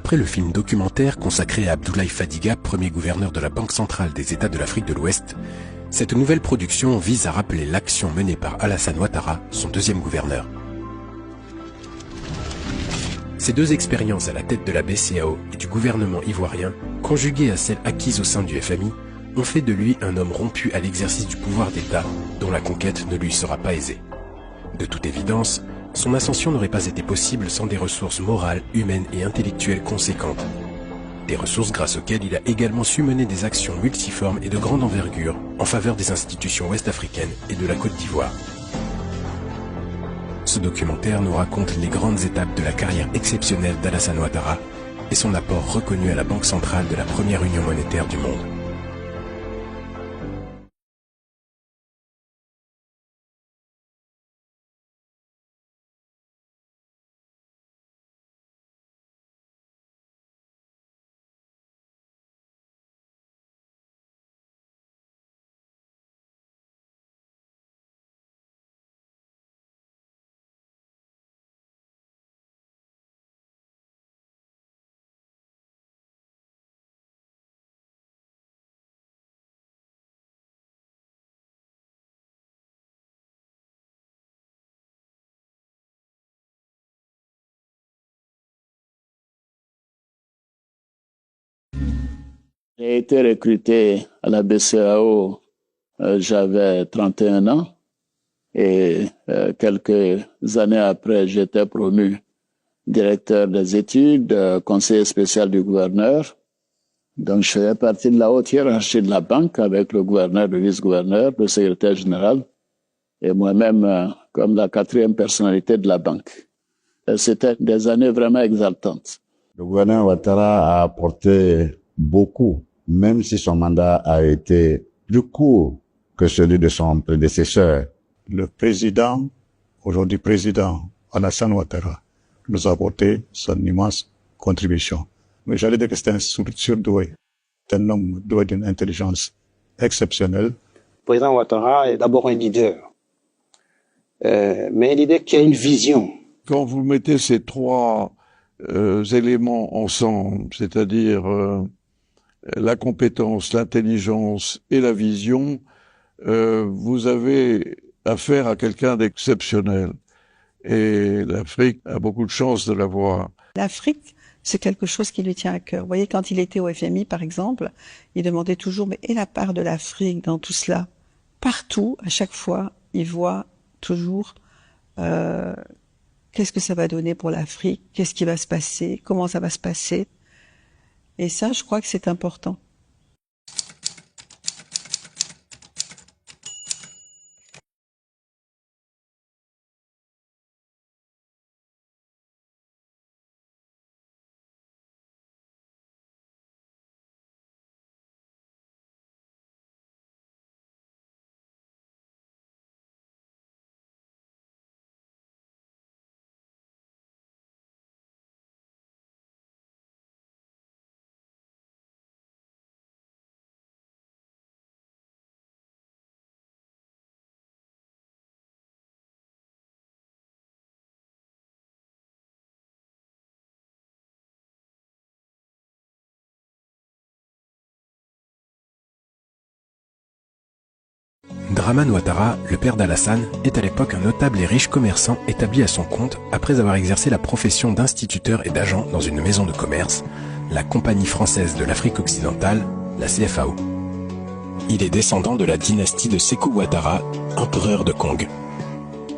Après le film documentaire consacré à Abdoulaye Fadiga, premier gouverneur de la Banque centrale des États de l'Afrique de l'Ouest, cette nouvelle production vise à rappeler l'action menée par Alassane Ouattara, son deuxième gouverneur. Ces deux expériences à la tête de la BCEAO et du gouvernement ivoirien, conjuguées à celles acquises au sein du FMI, ont fait de lui un homme rompu à l'exercice du pouvoir d'État, dont la conquête ne lui sera pas aisée. De toute évidence, son ascension n'aurait pas été possible sans des ressources morales, humaines et intellectuelles conséquentes. Des ressources grâce auxquelles il a également su mener des actions multiformes et de grande envergure en faveur des institutions ouest-africaines et de la Côte d'Ivoire. Ce documentaire nous raconte les grandes étapes de la carrière exceptionnelle d'Alassane Ouattara et son apport reconnu à la Banque centrale de la première union monétaire du monde. J'ai été recruté à la BCEAO, j'avais 31 ans et quelques années après, j'étais promu directeur des études, conseiller spécial du gouverneur. Donc, je faisais partie de la haute hiérarchie de la banque avec le gouverneur, le vice-gouverneur, le secrétaire général et moi-même comme la quatrième personnalité de la banque. C'était des années vraiment exaltantes. Le gouverneur Ouattara a apporté beaucoup, même si son mandat a été plus court que celui de son prédécesseur. Le président, aujourd'hui président Alassane Ouattara, nous a apporté son immense contribution. Mais j'allais dire que c'est un surdoué, c'est un homme doué d'une intelligence exceptionnelle. Le président Ouattara est d'abord un leader, mais un leader qui a une vision. Quand vous mettez ces trois éléments ensemble, c'est-à-dire la compétence, l'intelligence et la vision, vous avez affaire à quelqu'un d'exceptionnel. Et l'Afrique a beaucoup de chance de l'avoir. L'Afrique, c'est quelque chose qui lui tient à cœur. Vous voyez, quand il était au FMI, par exemple, il demandait toujours, mais et la part de l'Afrique dans tout cela? Partout, à chaque fois, il voit toujours qu'est-ce que ça va donner pour l'Afrique, qu'est-ce qui va se passer, comment ça va se passer. Et ça, je crois que c'est important. Dramane Ouattara, le père d'Alassane, est à l'époque un notable et riche commerçant établi à son compte après avoir exercé la profession d'instituteur et d'agent dans une maison de commerce, la Compagnie française de l'Afrique occidentale, la CFAO. Il est descendant de la dynastie de Sékou Ouattara, empereur de Kong.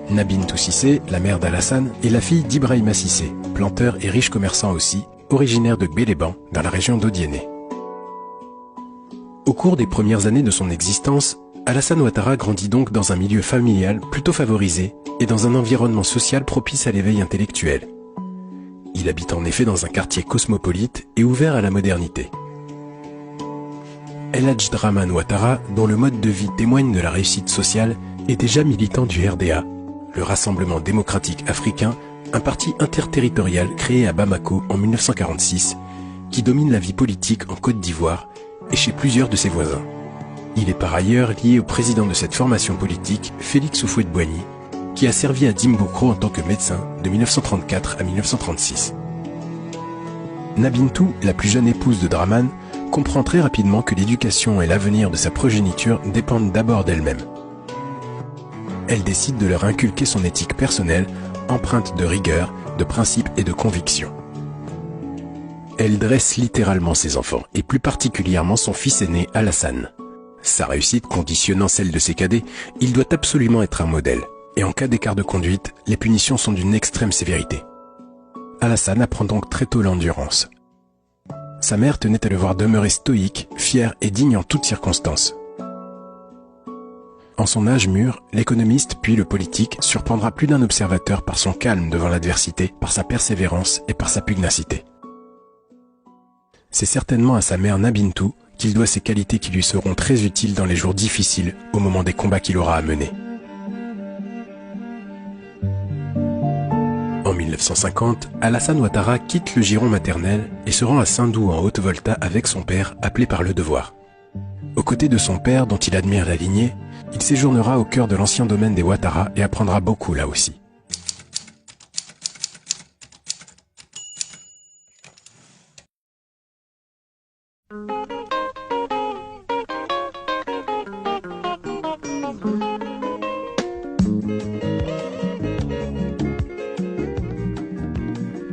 Nabintou Cissé, la mère d'Alassane, est la fille d'Ibrahima Cissé, planteur et riche commerçant aussi, originaire de Gbéléban, dans la région d'Odiéné. Au cours des premières années de son existence, Alassane Ouattara grandit donc dans un milieu familial plutôt favorisé et dans un environnement social propice à l'éveil intellectuel. Il habite en effet dans un quartier cosmopolite et ouvert à la modernité. El Hadj Dramane Ouattara, dont le mode de vie témoigne de la réussite sociale, est déjà militant du RDA, le Rassemblement démocratique africain, un parti interterritorial créé à Bamako en 1946, qui domine la vie politique en Côte d'Ivoire et chez plusieurs de ses voisins. Il est par ailleurs lié au président de cette formation politique, Félix Houphouët-Boigny, qui a servi à Dimbokro en tant que médecin de 1934 à 1936. Nabintou, la plus jeune épouse de Draman, comprend très rapidement que l'éducation et l'avenir de sa progéniture dépendent d'abord d'elle-même. Elle décide de leur inculquer son éthique personnelle, empreinte de rigueur, de principes et de convictions. Elle dresse littéralement ses enfants, et plus particulièrement son fils aîné Alassane. Sa réussite conditionnant celle de ses cadets, il doit absolument être un modèle, et en cas d'écart de conduite, les punitions sont d'une extrême sévérité. Alassane apprend donc très tôt l'endurance. Sa mère tenait à le voir demeurer stoïque, fier et digne en toutes circonstances. En son âge mûr, l'économiste puis le politique surprendra plus d'un observateur par son calme devant l'adversité, par sa persévérance et par sa pugnacité. C'est certainement à sa mère Nabintou qu'il doit ces qualités qui lui seront très utiles dans les jours difficiles, au moment des combats qu'il aura à mener. En 1950, Alassane Ouattara quitte le giron maternel et se rend à Sindou en Haute-Volta avec son père, appelé par le devoir. Aux côtés de son père, dont il admire la lignée, il séjournera au cœur de l'ancien domaine des Ouattara et apprendra beaucoup là aussi.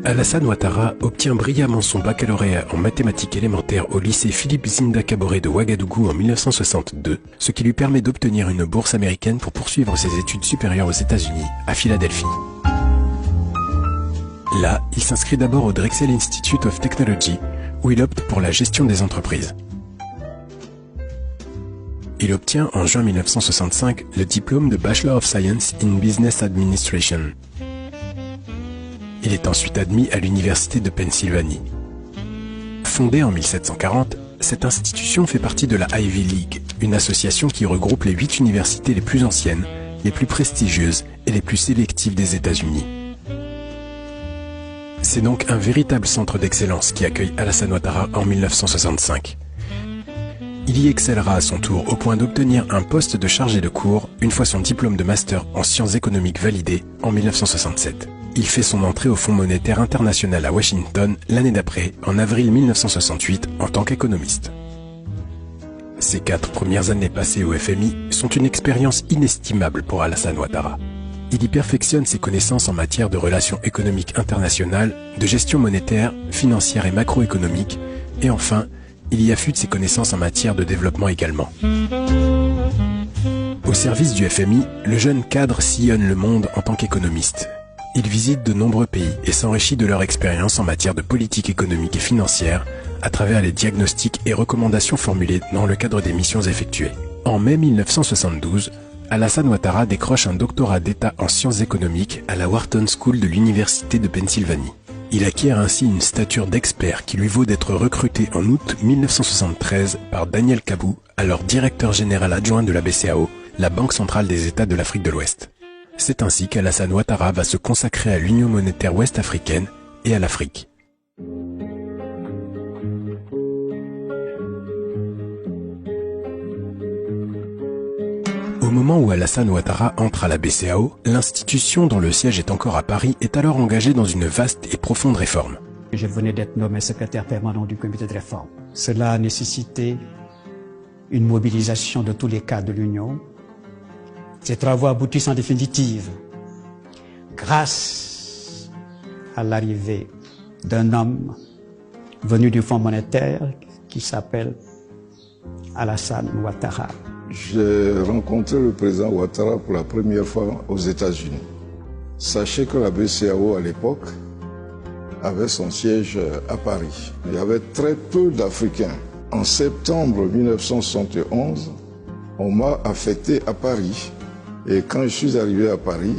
Alassane Ouattara obtient brillamment son baccalauréat en mathématiques élémentaires au lycée Philippe Zinda Kaboré de Ouagadougou en 1962, ce qui lui permet d'obtenir une bourse américaine pour poursuivre ses études supérieures aux États-Unis, à Philadelphie. Là, il s'inscrit d'abord au Drexel Institute of Technology, où il opte pour la gestion des entreprises. Il obtient en juin 1965 le diplôme de Bachelor of Science in Business Administration. Il est ensuite admis à l'Université de Pennsylvanie. Fondée en 1740, cette institution fait partie de la Ivy League, une association qui regroupe les 8 universités les plus anciennes, les plus prestigieuses et les plus sélectives des États-Unis. C'est donc un véritable centre d'excellence qui accueille Alassane Ouattara en 1965. Il y excellera à son tour au point d'obtenir un poste de chargé de cours une fois son diplôme de master en sciences économiques validé en 1967. Il fait son entrée au Fonds monétaire international à Washington l'année d'après, en avril 1968, en tant qu'économiste. Ces 4 premières années passées au FMI sont une expérience inestimable pour Alassane Ouattara. Il y perfectionne ses connaissances en matière de relations économiques internationales, de gestion monétaire, financière et macroéconomique, et enfin, il y affûte ses connaissances en matière de développement également. Au service du FMI, le jeune cadre sillonne le monde en tant qu'économiste. Il visite de nombreux pays et s'enrichit de leur expérience en matière de politique économique et financière à travers les diagnostics et recommandations formulées dans le cadre des missions effectuées. En mai 1972, Alassane Ouattara décroche un doctorat d'État en sciences économiques à la Wharton School de l'Université de Pennsylvanie. Il acquiert ainsi une stature d'expert qui lui vaut d'être recruté en août 1973 par Daniel Kabou, alors directeur général adjoint de la BCAO, la Banque centrale des États de l'Afrique de l'Ouest. C'est ainsi qu'Alassane Ouattara va se consacrer à l'Union monétaire ouest-africaine et à l'Afrique. Au moment où Alassane Ouattara entre à la BCAO, l'institution dont le siège est encore à Paris est alors engagée dans une vaste et profonde réforme. Je venais d'être nommé secrétaire permanent du comité de réforme. Cela a nécessité une mobilisation de tous les cadres de l'Union. Ces travaux aboutissent en définitive grâce à l'arrivée d'un homme venu du Fonds monétaire qui s'appelle Alassane Ouattara. J'ai rencontré le président Ouattara pour la première fois aux États-Unis. Sachez que la BCAO à l'époque avait son siège à Paris. Il y avait très peu d'Africains. En septembre 1971, on m'a affecté à Paris. Et quand je suis arrivé à Paris,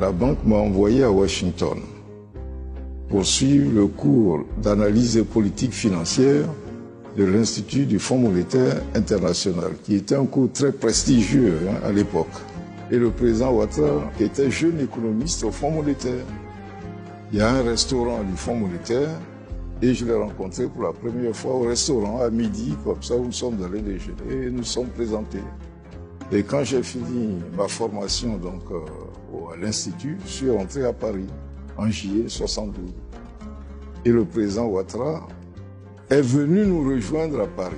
la banque m'a envoyé à Washington pour suivre le cours d'analyse des politiques financières de l'Institut du Fonds monétaire international, qui était un cours très prestigieux à l'époque. Et le président Ouattara, qui était jeune économiste au Fonds monétaire, il y a un restaurant du Fonds monétaire et je l'ai rencontré pour la première fois au restaurant à midi, comme ça, où nous sommes allés déjeuner et nous sommes présentés. Et quand j'ai fini ma formation donc, à l'Institut, je suis rentré à Paris en juillet 72. et le président Ouattara est venu nous rejoindre à Paris.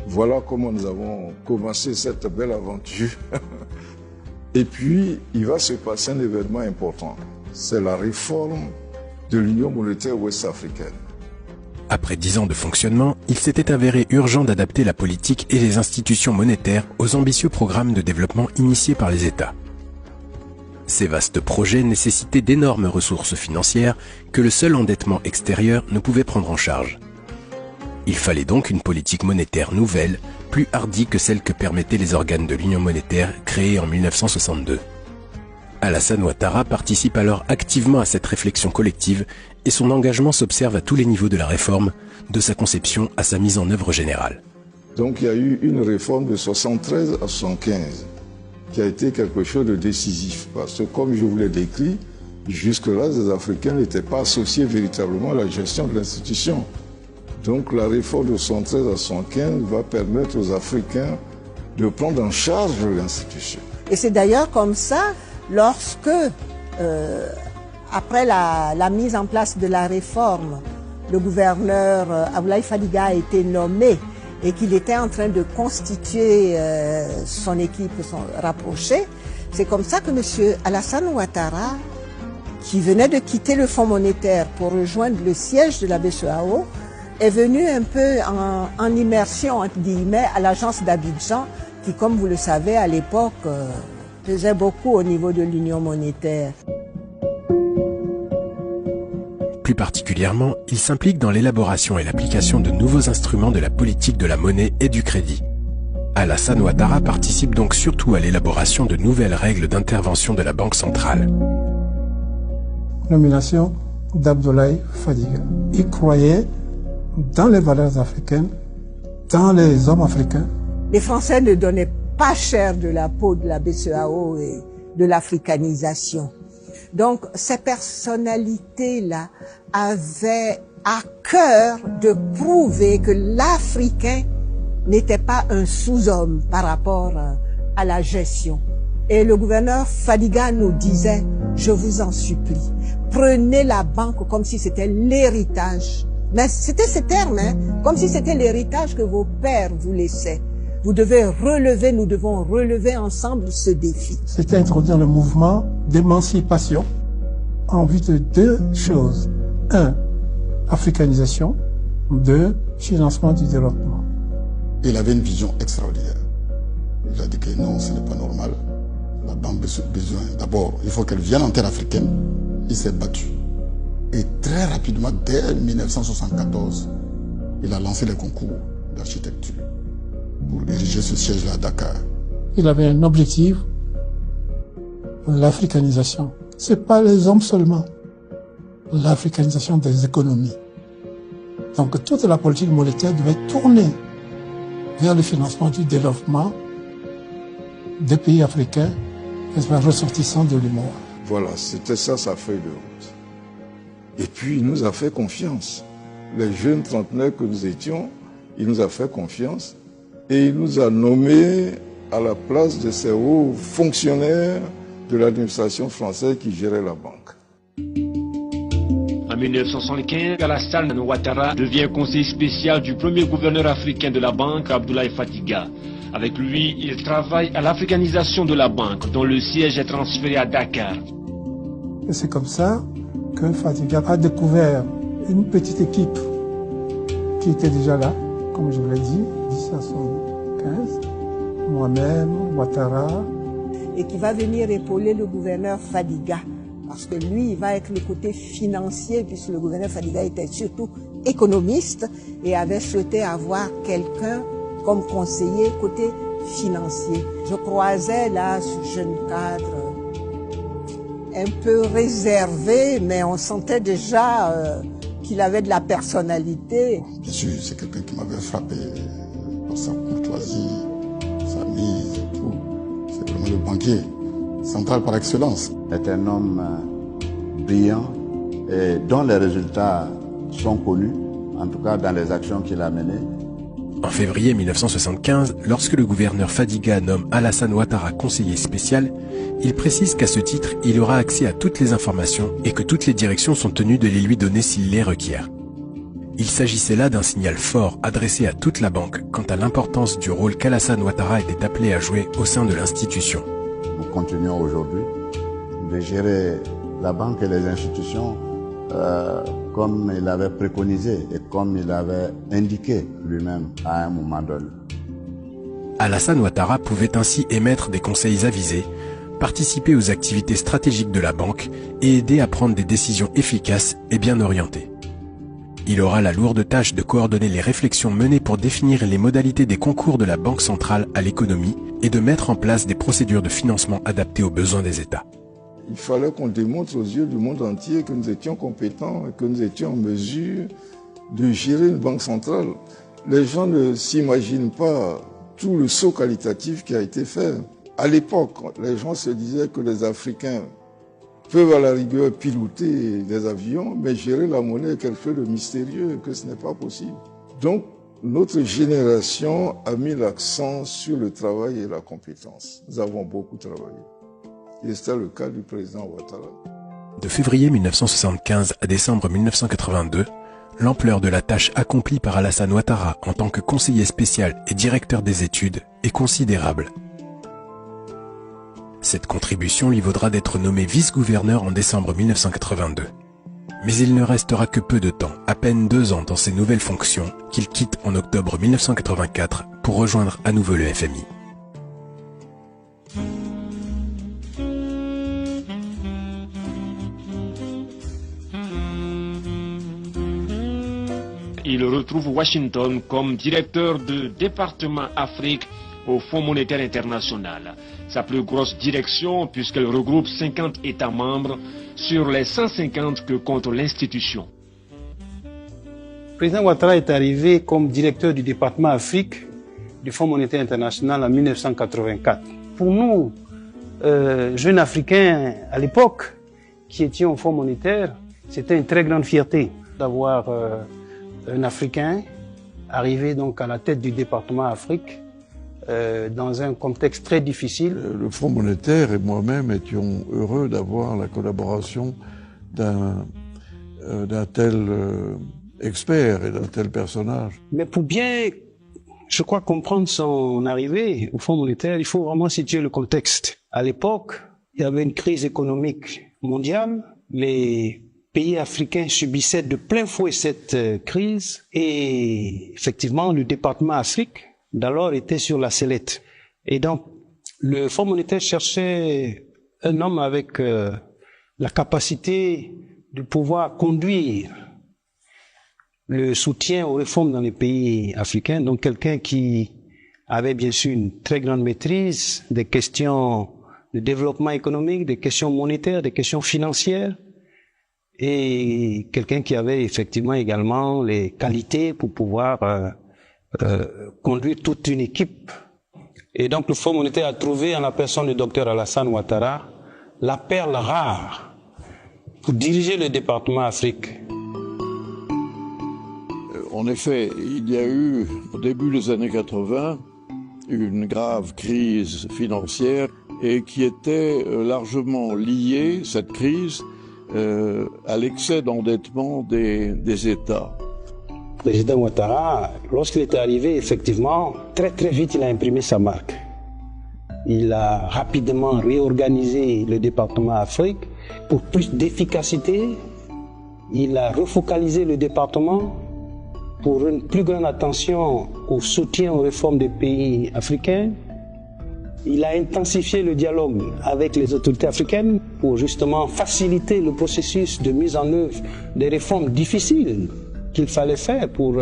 Voilà comment nous avons commencé cette belle aventure. Et puis, il va se passer un événement important. C'est la réforme de l'Union monétaire ouest-africaine. Après 10 ans de fonctionnement, il s'était avéré urgent d'adapter la politique et les institutions monétaires aux ambitieux programmes de développement initiés par les États. Ces vastes projets nécessitaient d'énormes ressources financières que le seul endettement extérieur ne pouvait prendre en charge. Il fallait donc une politique monétaire nouvelle, plus hardie que celle que permettaient les organes de l'Union monétaire créés en 1962. Alassane Ouattara participe alors activement à cette réflexion collective et son engagement s'observe à tous les niveaux de la réforme, de sa conception à sa mise en œuvre générale. Donc il y a eu une réforme de 73 à 75 qui a été quelque chose de décisif parce que comme je vous l'ai décrit, jusque-là les Africains n'étaient pas associés véritablement à la gestion de l'institution. Donc la réforme de 73 à 75 va permettre aux Africains de prendre en charge l'institution. Et c'est d'ailleurs comme ça, lorsque, après la mise en place de la réforme, le gouverneur Abdoulaye Fadiga a été nommé et qu'il était en train de constituer son équipe rapprochée, c'est comme ça que M. Alassane Ouattara, qui venait de quitter le Fonds monétaire pour rejoindre le siège de la BCEAO, est venu un peu en immersion, entre guillemets, à l'agence d'Abidjan, qui, comme vous le savez, à l'époque, pesait beaucoup au niveau de l'Union monétaire. Plus particulièrement, il s'implique dans l'élaboration et l'application de nouveaux instruments de la politique de la monnaie et du crédit. Alassane Ouattara participe donc surtout à l'élaboration de nouvelles règles d'intervention de la Banque centrale. Nomination d'Abdoulaye Fadiga. Il croyait dans les valeurs africaines, dans les hommes africains. Les Français ne donnaient pas cher de la peau de la BCEAO et de l'africanisation. Donc, ces personnalités-là avaient à cœur de prouver que l'Africain n'était pas un sous-homme par rapport à la gestion. Et le gouverneur Fadiga nous disait, je vous en supplie, prenez la banque comme si c'était l'héritage. Mais c'était ce terme, hein, comme si c'était l'héritage que vos pères vous laissaient. Vous devez relever, nous devons relever ensemble ce défi. C'était introduire le mouvement d'émancipation en vue de deux choses. 1, africanisation. 2, financement du développement. Il avait une vision extraordinaire. Il a dit que non, ce n'est pas normal. La banque a besoin. D'abord, il faut qu'elle vienne en terre africaine. Il s'est battu. Et très rapidement, dès 1974, il a lancé les concours d'architecture pour ériger ce siège-là à Dakar. Il avait un objectif, l'africanisation. C'est pas les hommes seulement, l'africanisation des économies. Donc toute la politique monétaire devait tourner vers le financement du développement des pays africains, ressortissants de l'UMOA. Voilà, c'était ça sa feuille de route. Et puis il nous a fait confiance. Les jeunes trentenaires que nous étions, il nous a fait confiance et il nous a nommés à la place de ces hauts fonctionnaires de l'administration française qui gérait la banque. En 1975, Alassane Ouattara devient conseiller spécial du premier gouverneur africain de la banque, Abdoulaye Fadiga. Avec lui, il travaille à l'africanisation de la banque, dont le siège est transféré à Dakar. Et c'est comme ça que Fadiga a découvert une petite équipe qui était déjà là, comme je vous l'ai dit, 1975, moi-même, Ouattara. Et qui va venir épauler le gouverneur Fadiga, parce que lui, il va être le côté financier, puisque le gouverneur Fadiga était surtout économiste et avait souhaité avoir quelqu'un comme conseiller côté financier. Je croisais là ce jeune cadre un peu réservé, mais on sentait déjà qu'il avait de la personnalité. Bien sûr, c'est quelqu'un qui m'avait frappé par sa courtoisie, sa mise et tout. C'est vraiment le banquier central par excellence. C'est un homme brillant et dont les résultats sont connus, en tout cas dans les actions qu'il a menées. En février 1975, lorsque le gouverneur Fadiga nomme Alassane Ouattara conseiller spécial, il précise qu'à ce titre, il aura accès à toutes les informations et que toutes les directions sont tenues de les lui donner s'il les requiert. Il s'agissait là d'un signal fort adressé à toute la banque quant à l'importance du rôle qu'Alassane Ouattara était appelé à jouer au sein de l'institution. Nous continuons aujourd'hui de gérer la banque et les institutions comme il avait préconisé et comme il avait indiqué lui-même à un moment donné. Alassane Ouattara pouvait ainsi émettre des conseils avisés, participer aux activités stratégiques de la banque et aider à prendre des décisions efficaces et bien orientées. Il aura la lourde tâche de coordonner les réflexions menées pour définir les modalités des concours de la Banque centrale à l'économie et de mettre en place des procédures de financement adaptées aux besoins des États. Il fallait qu'on démontre aux yeux du monde entier que nous étions compétents et que nous étions en mesure de gérer une banque centrale. Les gens ne s'imaginent pas tout le saut qualitatif qui a été fait. À l'époque, les gens se disaient que les Africains peuvent à la rigueur piloter des avions, mais gérer la monnaie est quelque chose de mystérieux, que ce n'est pas possible. Donc, notre génération a mis l'accent sur le travail et la compétence. Nous avons beaucoup travaillé. Et c'était le cas du président Ouattara. De février 1975 à décembre 1982, l'ampleur de la tâche accomplie par Alassane Ouattara en tant que conseiller spécial et directeur des études est considérable. Cette contribution lui vaudra d'être nommé vice-gouverneur en décembre 1982. Mais il ne restera que peu de temps, à peine 2 ans dans ses nouvelles fonctions, qu'il quitte en octobre 1984 pour rejoindre à nouveau le FMI. Il retrouve Washington comme directeur de département Afrique au Fonds monétaire international. Sa plus grosse direction puisqu'elle regroupe 50 États membres sur les 150 que compte l'institution. Le président Ouattara est arrivé comme directeur du département Afrique du Fonds monétaire international en 1984. Pour nous, jeunes Africains à l'époque, qui étions au Fonds monétaire, c'était une très grande fierté d'avoir un Africain arrivé donc à la tête du département Afrique dans un contexte très difficile. Le Fonds monétaire et moi-même étions heureux d'avoir la collaboration d'un tel expert et d'un tel personnage. Mais pour bien, je crois, comprendre son arrivée au Fonds monétaire, il faut vraiment situer le contexte. À l'époque, il y avait une crise économique mondiale. Les pays africains subissaient de plein fouet cette crise et effectivement, le département Afrique d'alors était sur la sellette. Et donc, le Fonds monétaire cherchait un homme avec la capacité de pouvoir conduire le soutien aux réformes dans les pays africains. Donc, quelqu'un qui avait bien sûr une très grande maîtrise des questions de développement économique, des questions monétaires, des questions financières, et quelqu'un qui avait effectivement également les qualités pour pouvoir conduire toute une équipe. Et donc le Fonds monétaire a trouvé en la personne du docteur Alassane Ouattara la perle rare pour diriger le département Afrique. En effet, il y a eu au début des années 80 une grave crise financière et qui était largement liée, cette crise, à l'excès d'endettement des États. Le président Ouattara, lorsqu'il est arrivé, effectivement, très vite, il a imprimé sa marque. Il a rapidement réorganisé le département Afrique pour plus d'efficacité. Il a refocalisé le département pour une plus grande attention au soutien aux réformes des pays africains. Il a intensifié le dialogue avec les autorités africaines pour justement faciliter le processus de mise en œuvre des réformes difficiles qu'il fallait faire pour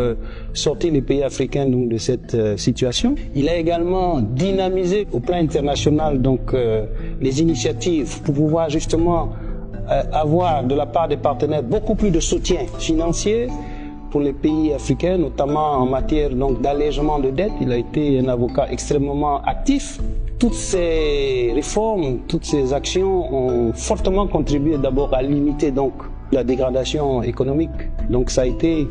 sortir les pays africains donc, de cette situation. Il a également dynamisé au plan international donc les initiatives pour pouvoir justement avoir de la part des partenaires beaucoup plus de soutien financier pour les pays africains, notamment en matière donc d'allègement de dettes. Il a été un avocat extrêmement actif. Toutes ces réformes, toutes ces actions ont fortement contribué d'abord à limiter donc la dégradation économique. Donc ça a été,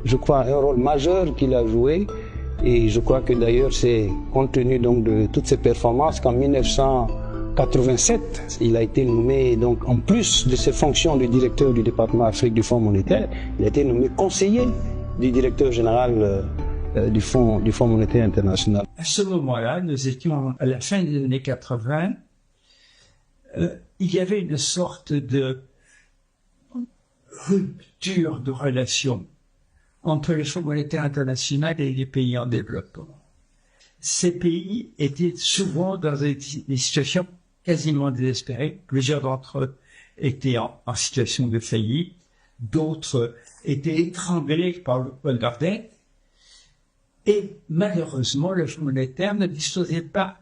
je crois, un rôle majeur qu'il a joué Et je crois que d'ailleurs c'est compte tenu donc de toutes ces performances qu'en 1987, il a été nommé, donc en plus de ses fonctions de directeur du département Afrique du Fonds monétaire, il a été nommé conseiller du directeur général du Fonds monétaire international. À ce moment-là, nous étions à la fin des années 80, il y avait une sorte de rupture de relations entre le Fonds monétaire international et les pays en développement. Ces pays étaient souvent dans des situations quasiment désespérées. Plusieurs d'entre eux étaient en situation de faillite, d'autres étaient étranglés par le poids de leur dette. Et malheureusement, le Fonds monétaire ne disposait pas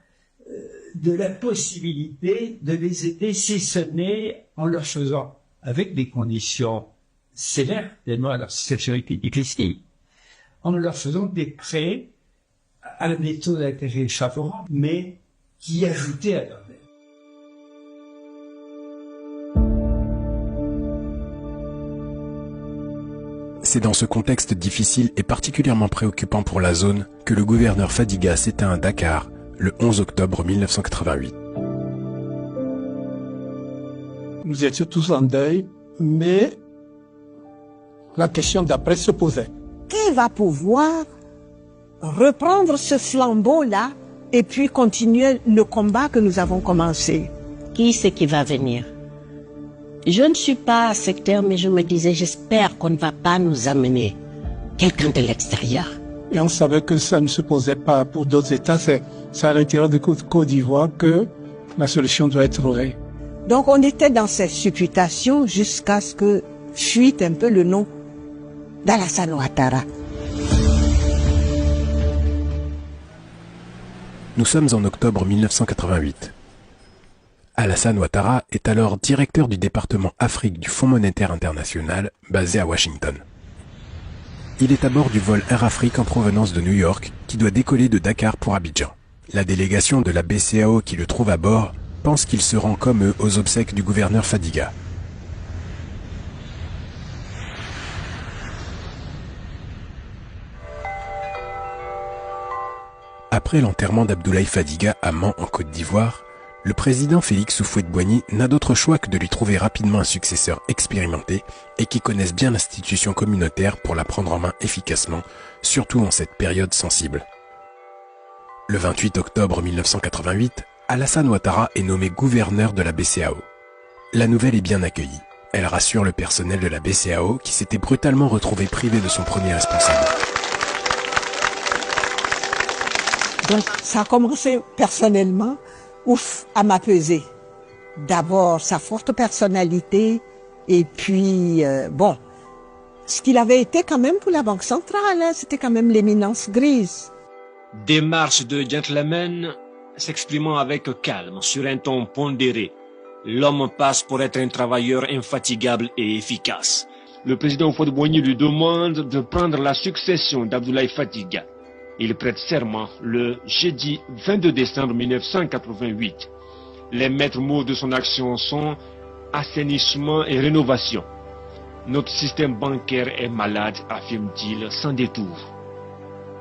de la possibilité de les aider, si ce n'est en leur faisant, avec des conditions sévères, tellement leur situation était difficile, en leur faisant des prêts à des taux d'intérêt favorables, mais qui ajoutaient à leur dette. C'est dans ce contexte difficile et particulièrement préoccupant pour la zone que le gouverneur Fadiga s'éteint à Dakar le 11 octobre 1988. Nous étions tous en deuil, mais la question d'après se posait. Qui va pouvoir reprendre ce flambeau-là et puis continuer le combat que nous avons commencé? Qui c'est qui va venir? Je ne suis pas sectaire, mais je me disais, j'espère qu'on ne va pas nous amener quelqu'un de l'extérieur. Et on savait que ça ne se posait pas pour d'autres États, c'est à l'intérieur de Côte d'Ivoire que la solution doit être trouvée. Donc on était dans cette supputation jusqu'à ce que fuite un peu le nom d'Alassane Ouattara. Nous sommes en octobre 1988. Alassane Ouattara est alors directeur du département Afrique du Fonds monétaire international, basé à Washington. Il est à bord du vol Air Afrique en provenance de New York, qui doit décoller de Dakar pour Abidjan. La délégation de la BCAO qui le trouve à bord pense qu'il se rend comme eux aux obsèques du gouverneur Fadiga. Après l'enterrement d'Abdoulaye Fadiga à Mans en Côte d'Ivoire, le président Félix Houphouët-Boigny n'a d'autre choix que de lui trouver rapidement un successeur expérimenté et qui connaisse bien l'institution communautaire pour la prendre en main efficacement, surtout en cette période sensible. Le 28 octobre 1988, Alassane Ouattara est nommé gouverneur de la BCAO. La nouvelle est bien accueillie. Elle rassure le personnel de la BCAO qui s'était brutalement retrouvé privé de son premier responsable. Donc ça a commencé personnellement, à m'apaiser. D'abord sa forte personnalité et puis ce qu'il avait été quand même pour la Banque centrale, hein, c'était quand même l'éminence grise. Démarche de gentleman s'exprimant avec calme sur un ton pondéré. L'homme passe pour être un travailleur infatigable et efficace. Le président Houphouët-Boigny lui demande de prendre la succession d'Abdoulaye Fadiga. Il prête serment le jeudi 22 décembre 1988. Les maîtres mots de son action sont assainissement et rénovation. Notre système bancaire est malade, affirme-t-il sans détour.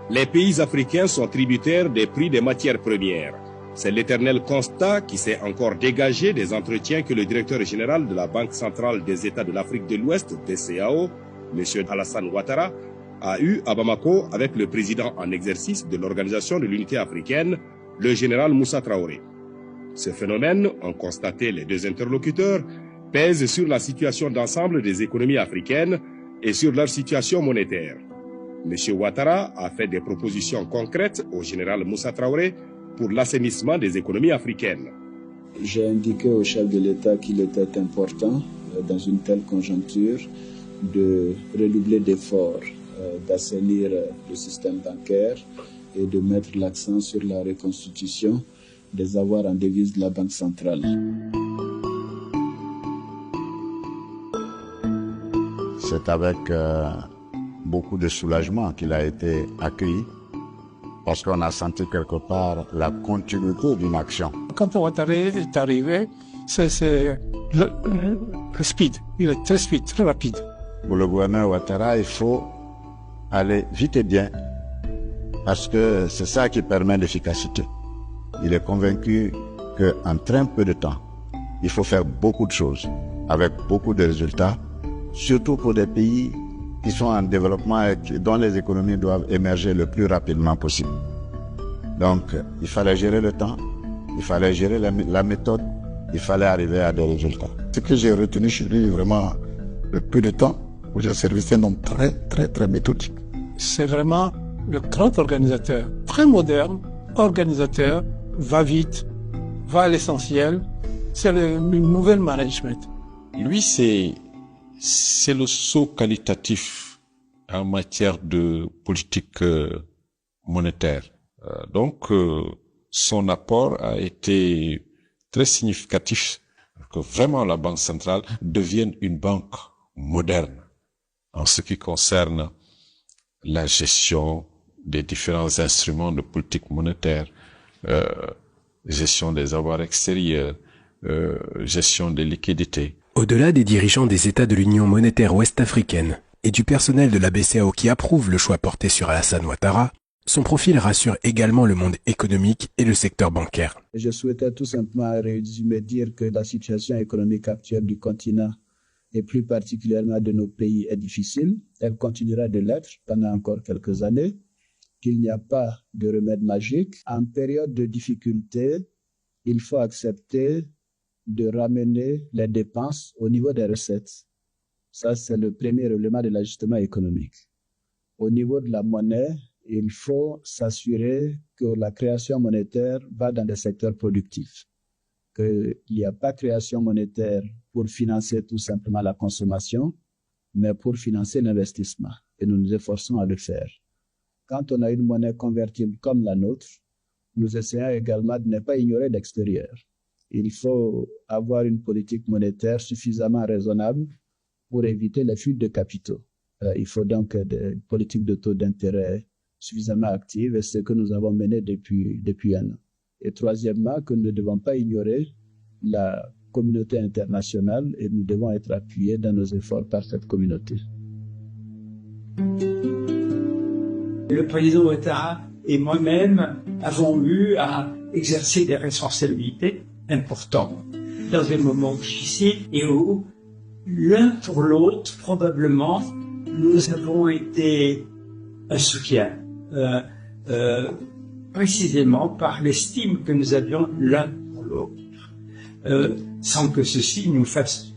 Les pays africains sont tributaires des prix des matières premières. C'est l'éternel constat qui s'est encore dégagé des entretiens que le directeur général de la Banque centrale des États de l'Afrique de l'Ouest, BCAO, M. Alassane Ouattara, a eu à Bamako avec le président en exercice de l'Organisation de l'Unité africaine, le général Moussa Traoré. Ce phénomène, ont constaté les deux interlocuteurs, pèse sur la situation d'ensemble des économies africaines et sur leur situation monétaire. M. Ouattara a fait des propositions concrètes au général Moussa Traoré pour l'assainissement des économies africaines. J'ai indiqué au chef de l'État qu'il était important, dans une telle conjoncture, de redoubler d'efforts, d'assainir le système bancaire et de mettre l'accent sur la reconstitution des avoirs en devise de la Banque centrale. C'est avec beaucoup de soulagement qu'il a été accueilli, parce qu'on a senti quelque part la continuité d'une action. Quand Ouattara est arrivé, c'est le speed. Il est très speed, très rapide. Pour le gouverneur Ouattara, il faut aller vite et bien parce que c'est ça qui permet l'efficacité. Il est convaincu qu'en très peu de temps, il faut faire beaucoup de choses, avec beaucoup de résultats, surtout pour des pays qui sont en développement et dont les économies doivent émerger le plus rapidement possible. Donc, il fallait gérer le temps, il fallait gérer la méthode, il fallait arriver à des résultats. Ce que j'ai retenu chez lui, vraiment, le peu de temps où j'ai servi, c'est un homme très méthodique. C'est vraiment le grand organisateur, très moderne, organisateur, va vite, va à l'essentiel. C'est le nouvel management. Lui, c'est le saut qualitatif en matière de politique monétaire. Donc, son apport a été très significatif, que vraiment la Banque centrale devienne une banque moderne en ce qui concerne la gestion des différents instruments de politique monétaire, gestion des avoirs extérieurs, gestion des liquidités. Au-delà des dirigeants des États de l'Union monétaire ouest-africaine et du personnel de la BCEAO qui approuve le choix porté sur Alassane Ouattara, son profil rassure également le monde économique et le secteur bancaire. Je souhaitais tout simplement résumer, dire que la situation économique actuelle du continent et plus particulièrement de nos pays est difficile. Elle continuera de l'être pendant encore quelques années, qu'il n'y a pas de remède magique. En période de difficulté, il faut accepter de ramener les dépenses au niveau des recettes. Ça, c'est le premier élément de l'ajustement économique. Au niveau de la monnaie, il faut s'assurer que la création monétaire va dans des secteurs productifs, qu'il n'y a pas de création monétaire pour financer tout simplement la consommation, mais pour financer l'investissement. Et nous nous efforçons à le faire. Quand on a une monnaie convertible comme la nôtre, nous essayons également de ne pas ignorer l'extérieur. Il faut avoir une politique monétaire suffisamment raisonnable pour éviter les fuites de capitaux. Il faut donc une politique de taux d'intérêt suffisamment active, et c'est ce que nous avons mené depuis un an. Et troisièmement, que nous ne devons pas ignorer la communauté internationale et nous devons être appuyés dans nos efforts par cette communauté. Le président Ouattara et moi-même avons eu à exercer des responsabilités importantes dans un moment difficile et où l'un pour l'autre, probablement, nous avons été un soutien, précisément par l'estime que nous avions l'un pour l'autre, sans que ceci nous fasse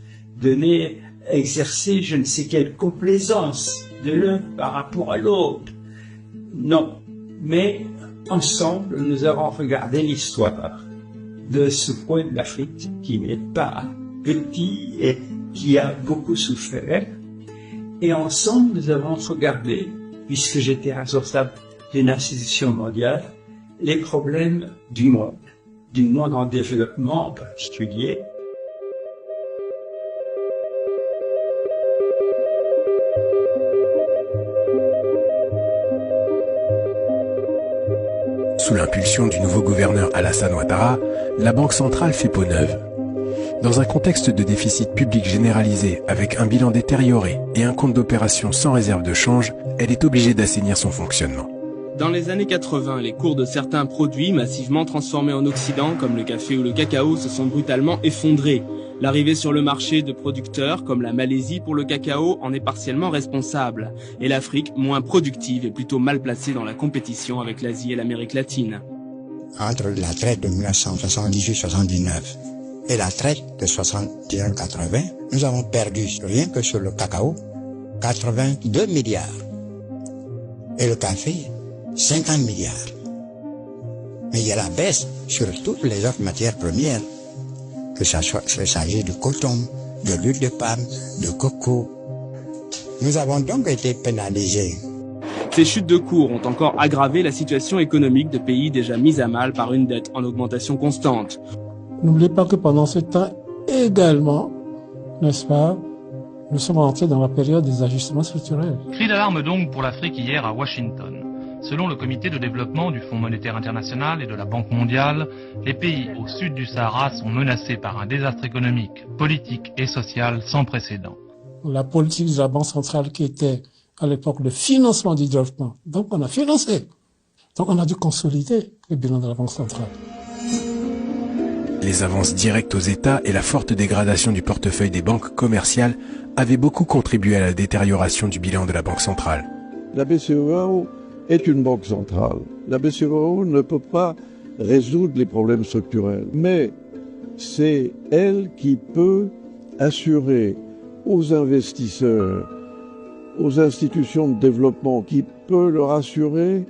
exercer je ne sais quelle complaisance de l'un par rapport à l'autre. Non, mais ensemble, nous avons regardé l'histoire de ce coin de l'Afrique qui n'est pas petit et qui a beaucoup souffert. Et ensemble, nous avons regardé, puisque j'étais responsable d'une institution mondiale, les problèmes du monde en développement en particulier. Sous l'impulsion du nouveau gouverneur Alassane Ouattara, la Banque centrale fait peau neuve. Dans un contexte de déficit public généralisé avec un bilan détérioré et un compte d'opération sans réserve de change, elle est obligée d'assainir son fonctionnement. Dans les années 80, les cours de certains produits massivement transformés en Occident, comme le café ou le cacao, se sont brutalement effondrés. L'arrivée sur le marché de producteurs, comme la Malaisie pour le cacao, en est partiellement responsable. Et l'Afrique, moins productive, est plutôt mal placée dans la compétition avec l'Asie et l'Amérique latine. Entre la traite de 1978-79 et la traite de 61-80, nous avons perdu, rien que sur le cacao, 82 milliards. Et le café, 50 milliards. Mais il y a la baisse sur toutes les autres matières premières, que ça s'agit de coton, de l'huile de palme, de coco. Nous avons donc été pénalisés. Ces chutes de cours ont encore aggravé la situation économique de pays déjà mis à mal par une dette en augmentation constante. N'oubliez pas que pendant ce temps également, n'est-ce pas, nous sommes entrés dans la période des ajustements structurels. Cri d'alarme donc pour l'Afrique hier à Washington. Selon le comité de développement du Fonds monétaire international et de la Banque mondiale, les pays au sud du Sahara sont menacés par un désastre économique, politique et social sans précédent. La politique de la Banque centrale qui était à l'époque le financement du développement. Donc on a financé. Donc on a dû consolider le bilan de la Banque centrale. Les avances directes aux États et la forte dégradation du portefeuille des banques commerciales avaient beaucoup contribué à la détérioration du bilan de la Banque centrale. La BCEAO est une banque centrale. La BCEAO ne peut pas résoudre les problèmes structurels, mais c'est elle qui peut assurer aux investisseurs, aux institutions de développement, qui peut leur assurer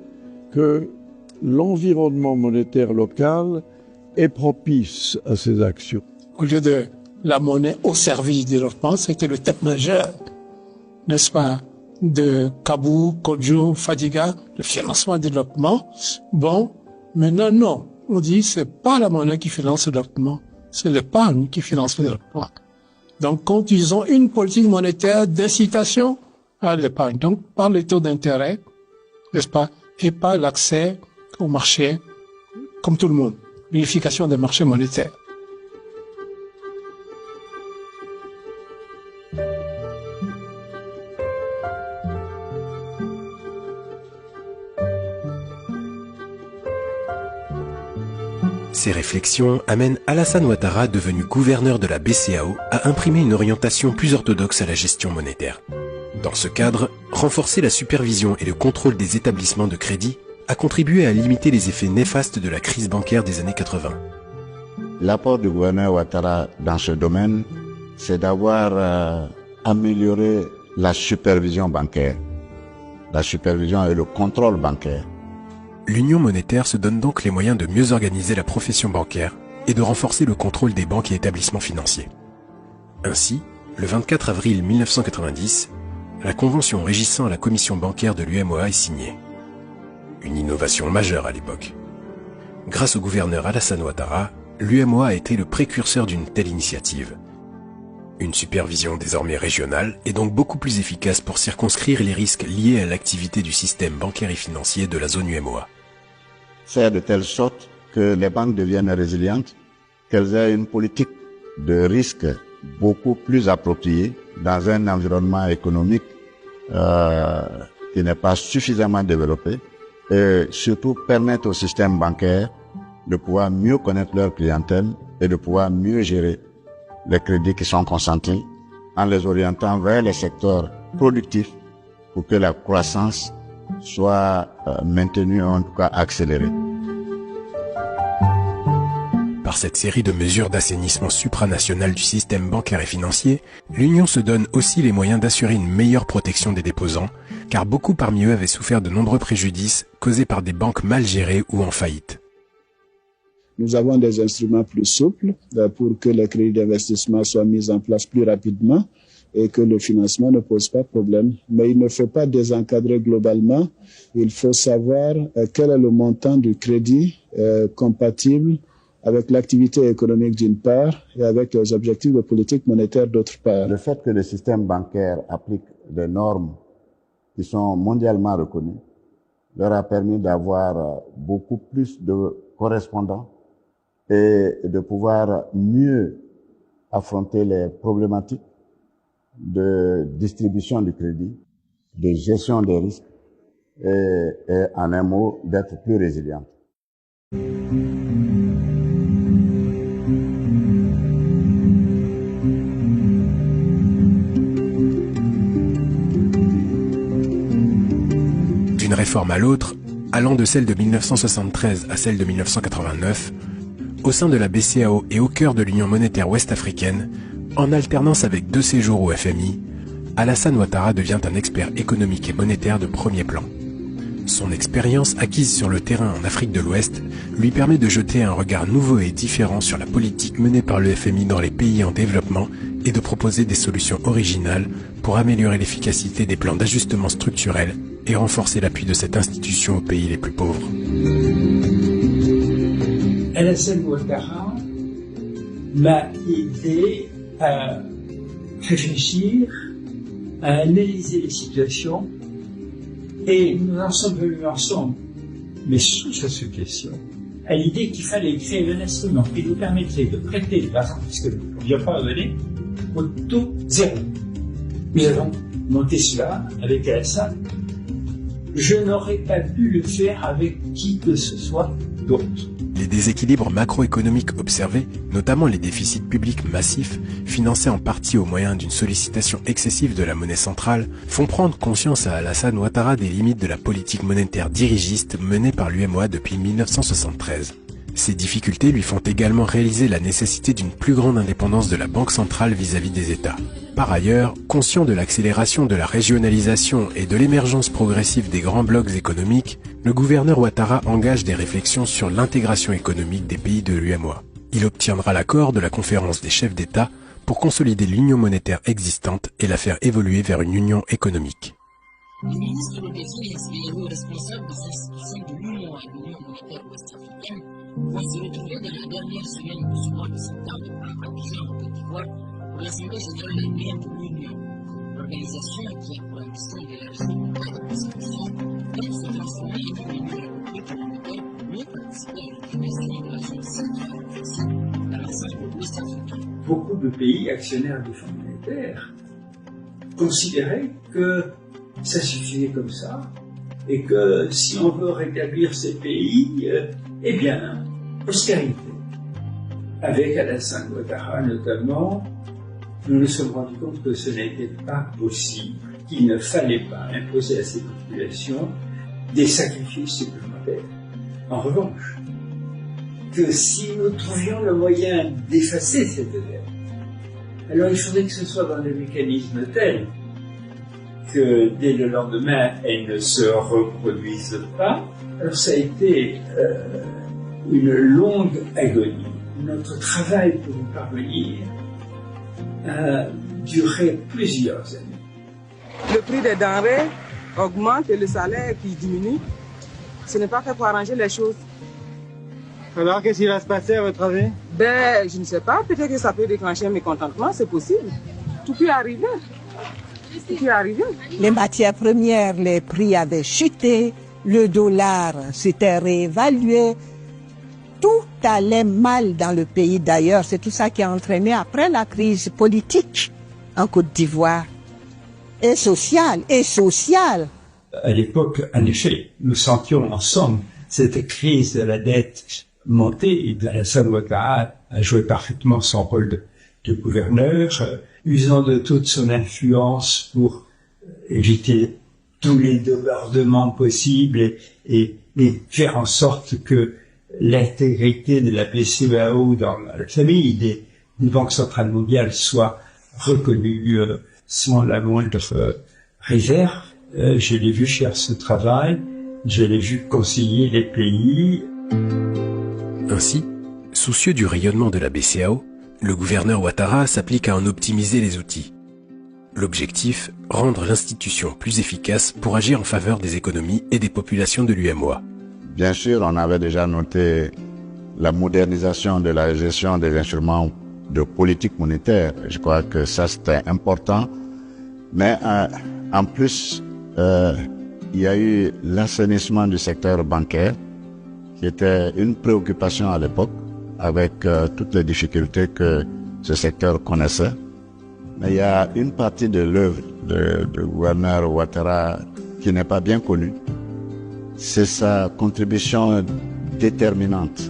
que l'environnement monétaire local est propice à ces actions. Au lieu de la monnaie au service du développement, c'était le thème majeur, n'est-ce pas, de Kabou, Kodjo, Fadiga, le financement du développement. Bon, maintenant non, on dit c'est pas la monnaie qui finance le développement, c'est l'épargne qui finance le développement. Donc conduisons une politique monétaire d'incitation à l'épargne, donc par les taux d'intérêt, n'est-ce pas, et par l'accès au marché, comme tout le monde, l'unification des marchés monétaires. Ces réflexions amènent Alassane Ouattara, devenu gouverneur de la BCEAO, à imprimer une orientation plus orthodoxe à la gestion monétaire. Dans ce cadre, renforcer la supervision et le contrôle des établissements de crédit a contribué à limiter les effets néfastes de la crise bancaire des années 80. L'apport du gouverneur Ouattara dans ce domaine, c'est d'avoir amélioré la supervision bancaire, la supervision et le contrôle bancaire. L'Union monétaire se donne donc les moyens de mieux organiser la profession bancaire et de renforcer le contrôle des banques et établissements financiers. Ainsi, le 24 avril 1990, la convention régissant la commission bancaire de l'UMOA est signée. Une innovation majeure à l'époque. Grâce au gouverneur Alassane Ouattara, l'UMOA a été le précurseur d'une telle initiative. Une supervision désormais régionale est donc beaucoup plus efficace pour circonscrire les risques liés à l'activité du système bancaire et financier de la zone UMOA. Faire de telle sorte que les banques deviennent résilientes, qu'elles aient une politique de risque beaucoup plus appropriée dans un environnement économique qui n'est pas suffisamment développé, et surtout permettre au système bancaire de pouvoir mieux connaître leur clientèle et de pouvoir mieux gérer les crédits qui sont consentis en les orientant vers les secteurs productifs pour que la croissance soit maintenue, en tout cas accélérée. Par cette série de mesures d'assainissement supranational du système bancaire et financier, l'Union se donne aussi les moyens d'assurer une meilleure protection des déposants, car beaucoup parmi eux avaient souffert de nombreux préjudices causés par des banques mal gérées ou en faillite. Nous avons des instruments plus souples pour que les crédits d'investissement soient mis en place plus rapidement et que le financement ne pose pas de problème. Mais il ne faut pas désencadrer globalement. Il faut savoir quel est le montant du crédit compatible avec l'activité économique d'une part et avec les objectifs de politique monétaire d'autre part. Le fait que le système bancaire applique des normes qui sont mondialement reconnues leur a permis d'avoir beaucoup plus de correspondants et de pouvoir mieux affronter les problématiques de distribution du crédit, de gestion des risques et en un mot, d'être plus résilient. D'une réforme à l'autre, allant de celle de 1973 à celle de 1989, au sein de la BCEAO et au cœur de l'Union monétaire ouest-africaine, en alternance avec 2 séjours au FMI, Alassane Ouattara devient un expert économique et monétaire de premier plan. Son expérience acquise sur le terrain en Afrique de l'Ouest lui permet de jeter un regard nouveau et différent sur la politique menée par le FMI dans les pays en développement et de proposer des solutions originales pour améliorer l'efficacité des plans d'ajustement structurel et renforcer l'appui de cette institution aux pays les plus pauvres. Alassane Ouattara m'a aidé à réfléchir, à analyser les situations, et nous en sommes venus ensemble, mais sous sa suggestion, à l'idée qu'il fallait créer un instrument qui nous permettrait de prêter de l'argent, puisque nous ne pouvions pas donner, au taux zéro. Nous avons monté cela avec Alassane. Je n'aurais pas pu le faire avec qui que ce soit d'autre. Les déséquilibres macroéconomiques observés, notamment les déficits publics massifs, financés en partie au moyen d'une sollicitation excessive de la monnaie centrale, font prendre conscience à Alassane Ouattara des limites de la politique monétaire dirigiste menée par l'UEMOA depuis 1973. Ces difficultés lui font également réaliser la nécessité d'une plus grande indépendance de la Banque centrale vis-à-vis des États. Par ailleurs, conscient de l'accélération de la régionalisation et de l'émergence progressive des grands blocs économiques, le gouverneur Ouattara engage des réflexions sur l'intégration économique des pays de l'UEMOA. Il obtiendra l'accord de la conférence des chefs d'État pour consolider l'union monétaire existante et la faire évoluer vers une union économique. Le ministre de l'Économie et responsable des institutions de l'Union et de l'Union monétaire ouest-africaine va se retrouver dans la dernière semaine du mois de septembre à Abidjan, en Côte d'Ivoire, pour l'Assemblée générale annuelle de l'Union, l'organisation qui a pour ambition d'élargir le cadre de discussion et de se transformer en une union économique monétaire pour mieux participer à l'utilisation de la zone centrale dans l'ensemble ouest-africain. Beaucoup de pays actionnaires du Fonds monétaire considéraient que ça suffisait comme ça, et que si on veut rétablir ces pays, eh bien, austérité. Avec Alassane Ouattara notamment, nous nous sommes rendus compte que ce n'était pas possible, qu'il ne fallait pas imposer à ces populations des sacrifices supplémentaires. En revanche, que si nous trouvions le moyen d'effacer cette dette, alors il faudrait que ce soit dans des mécanismes tels que dès le lendemain, elles ne se reproduisent pas. Alors ça a été une longue agonie. Notre travail pour y parvenir a duré plusieurs années. Le prix des denrées augmente et le salaire qui diminue. Ce n'est pas fait pour arranger les choses. Alors qu'est-ce qui va se passer à votre avis? Ben, je ne sais pas. Peut-être que ça peut déclencher un mécontentement, c'est possible. Tout peut arriver. Les matières premières, les prix avaient chuté, le dollar s'était réévalué, tout allait mal dans le pays d'ailleurs. C'est tout ça qui a entraîné après la crise politique en Côte d'Ivoire, et sociale. À l'époque, en effet, nous sentions ensemble cette crise de la dette monter, et Alassane Ouattara a joué parfaitement son rôle de gouverneur, usant de toute son influence pour éviter tous les débordements possibles et faire en sorte que l'intégrité de la BCEAO dans la famille d'une Banque centrale mondiale soit reconnue sans la moindre réserve. Je l'ai vu faire ce travail, je l'ai vu conseiller les pays. Ainsi, soucieux du rayonnement de la BCEAO, le gouverneur Ouattara s'applique à en optimiser les outils. L'objectif, rendre l'institution plus efficace pour agir en faveur des économies et des populations de l'UEMOA. Bien sûr, on avait déjà noté la modernisation de la gestion des instruments de politique monétaire. Je crois que ça, c'était important. Mais en plus, il y a eu l'assainissement du secteur bancaire, qui était une préoccupation à l'époque, avec toutes les difficultés que ce secteur connaissait. Mais il y a une partie de l'œuvre du gouverneur Ouattara qui n'est pas bien connue. C'est sa contribution déterminante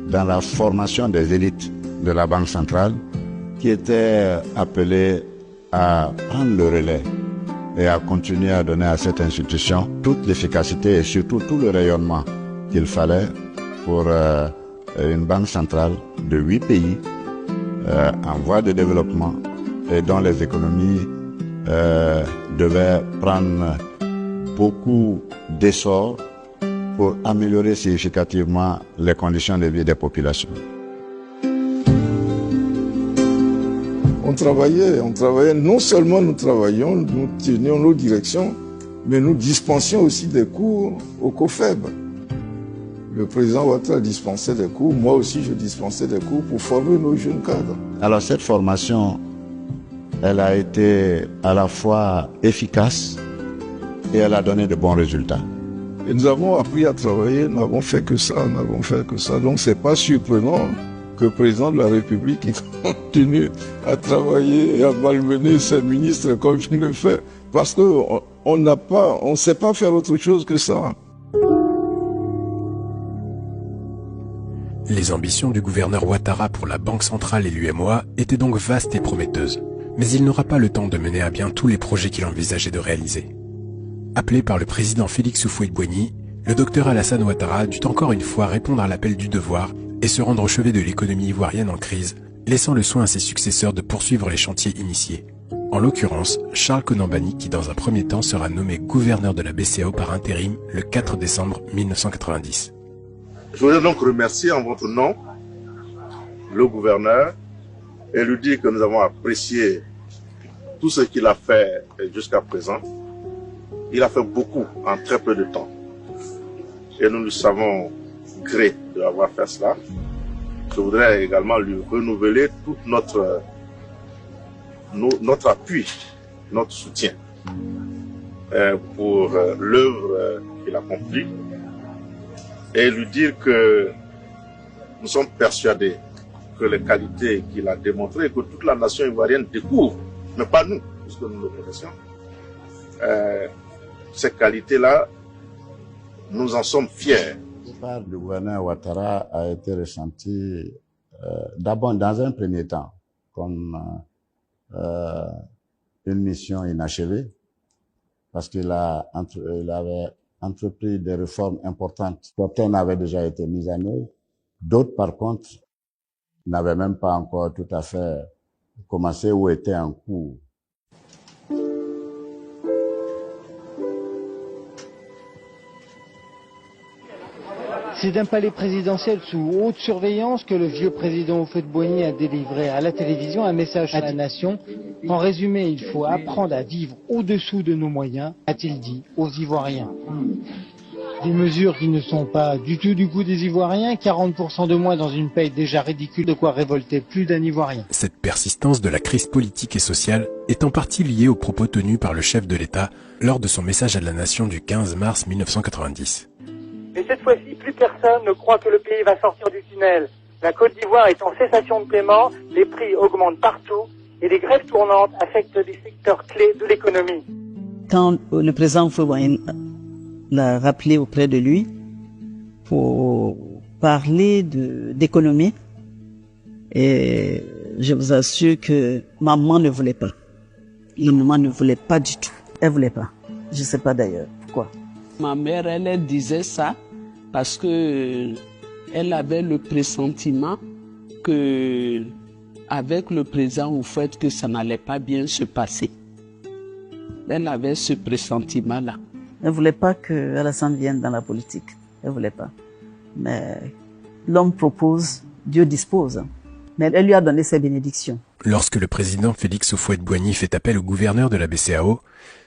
dans la formation des élites de la Banque centrale, qui étaient appelées à prendre le relais et à continuer à donner à cette institution toute l'efficacité et surtout tout le rayonnement qu'il fallait pour une banque centrale de 8 pays en voie de développement et dont les économies devaient prendre beaucoup d'essor pour améliorer significativement les conditions de vie des populations. On travaillait, non seulement nous travaillions, nous tenions nos directions, mais nous dispensions aussi des cours au COFEB. Le président Ouattara dispensait des cours, moi aussi je dispensais des cours pour former nos jeunes cadres. Alors cette formation, elle a été à la fois efficace et elle a donné de bons résultats. Et nous avons appris à travailler, nous n'avons fait que ça, Donc c'est pas surprenant que le président de la République continue à travailler et à malmener ses ministres comme il le fait. Parce qu'on on ne sait pas faire autre chose que ça. Les ambitions du gouverneur Ouattara pour la Banque centrale et l'UMOA étaient donc vastes et prometteuses. Mais il n'aura pas le temps de mener à bien tous les projets qu'il envisageait de réaliser. Appelé par le président Félix Houphouët-Boigny, le docteur Alassane Ouattara dut encore une fois répondre à l'appel du devoir et se rendre au chevet de l'économie ivoirienne en crise, laissant le soin à ses successeurs de poursuivre les chantiers initiés. En l'occurrence, Charles Konan-Banny qui dans un premier temps sera nommé gouverneur de la BCEAO par intérim le 4 décembre 1990. Je voudrais donc remercier en votre nom le gouverneur et lui dire que nous avons apprécié tout ce qu'il a fait jusqu'à présent. Il a fait beaucoup en très peu de temps. Et nous lui savons gré d'avoir fait cela. Je voudrais également lui renouveler tout notre appui, notre soutien pour l'œuvre qu'il a accomplie. Et lui dire que nous sommes persuadés que les qualités qu'il a démontrées, que toute la nation ivoirienne découvre, mais pas nous, puisque nous le connaissons, ces qualités-là, nous en sommes fiers. Le départ du gouverneur Ouattara a été ressenti d'abord dans un premier temps comme une mission inachevée, parce qu'il avait entrepris des réformes importantes. Certaines avaient déjà été mises en œuvre, d'autres par contre n'avaient même pas encore tout à fait commencé ou étaient en cours. C'est d'un palais présidentiel sous haute surveillance que le vieux président Houphouët-Boigny a délivré à la télévision un message à la nation. En résumé, il faut apprendre à vivre au-dessous de nos moyens, a-t-il dit aux Ivoiriens. Des mesures qui ne sont pas du tout du goût des Ivoiriens, 40% de moins dans une paye déjà ridicule, de quoi révolter plus d'un Ivoirien. Cette persistance de la crise politique et sociale est en partie liée aux propos tenus par le chef de l'État lors de son message à la nation du 15 mars 1990. Mais cette fois-ci, plus personne ne croit que le pays va sortir du tunnel. La Côte d'Ivoire est en cessation de paiement, les prix augmentent partout et les grèves tournantes affectent des secteurs clés de l'économie. Quand le président Houphouët-Boigny l'a rappelé auprès de lui pour parler d'économie, et je vous assure que maman ne voulait pas. Maman ne voulait pas du tout. Elle voulait pas. Je sais pas d'ailleurs pourquoi. Ma mère, elle disait ça parce que elle avait le pressentiment que avec le président Houphouët que ça n'allait pas bien se passer. Elle avait ce pressentiment-là. Elle voulait pas que Alassane vienne dans la politique. Elle voulait pas. Mais l'homme propose, Dieu dispose. Mais elle lui a donné ses bénédictions. Lorsque le président Félix Houphouët-Boigny fait appel au gouverneur de la BCEAO,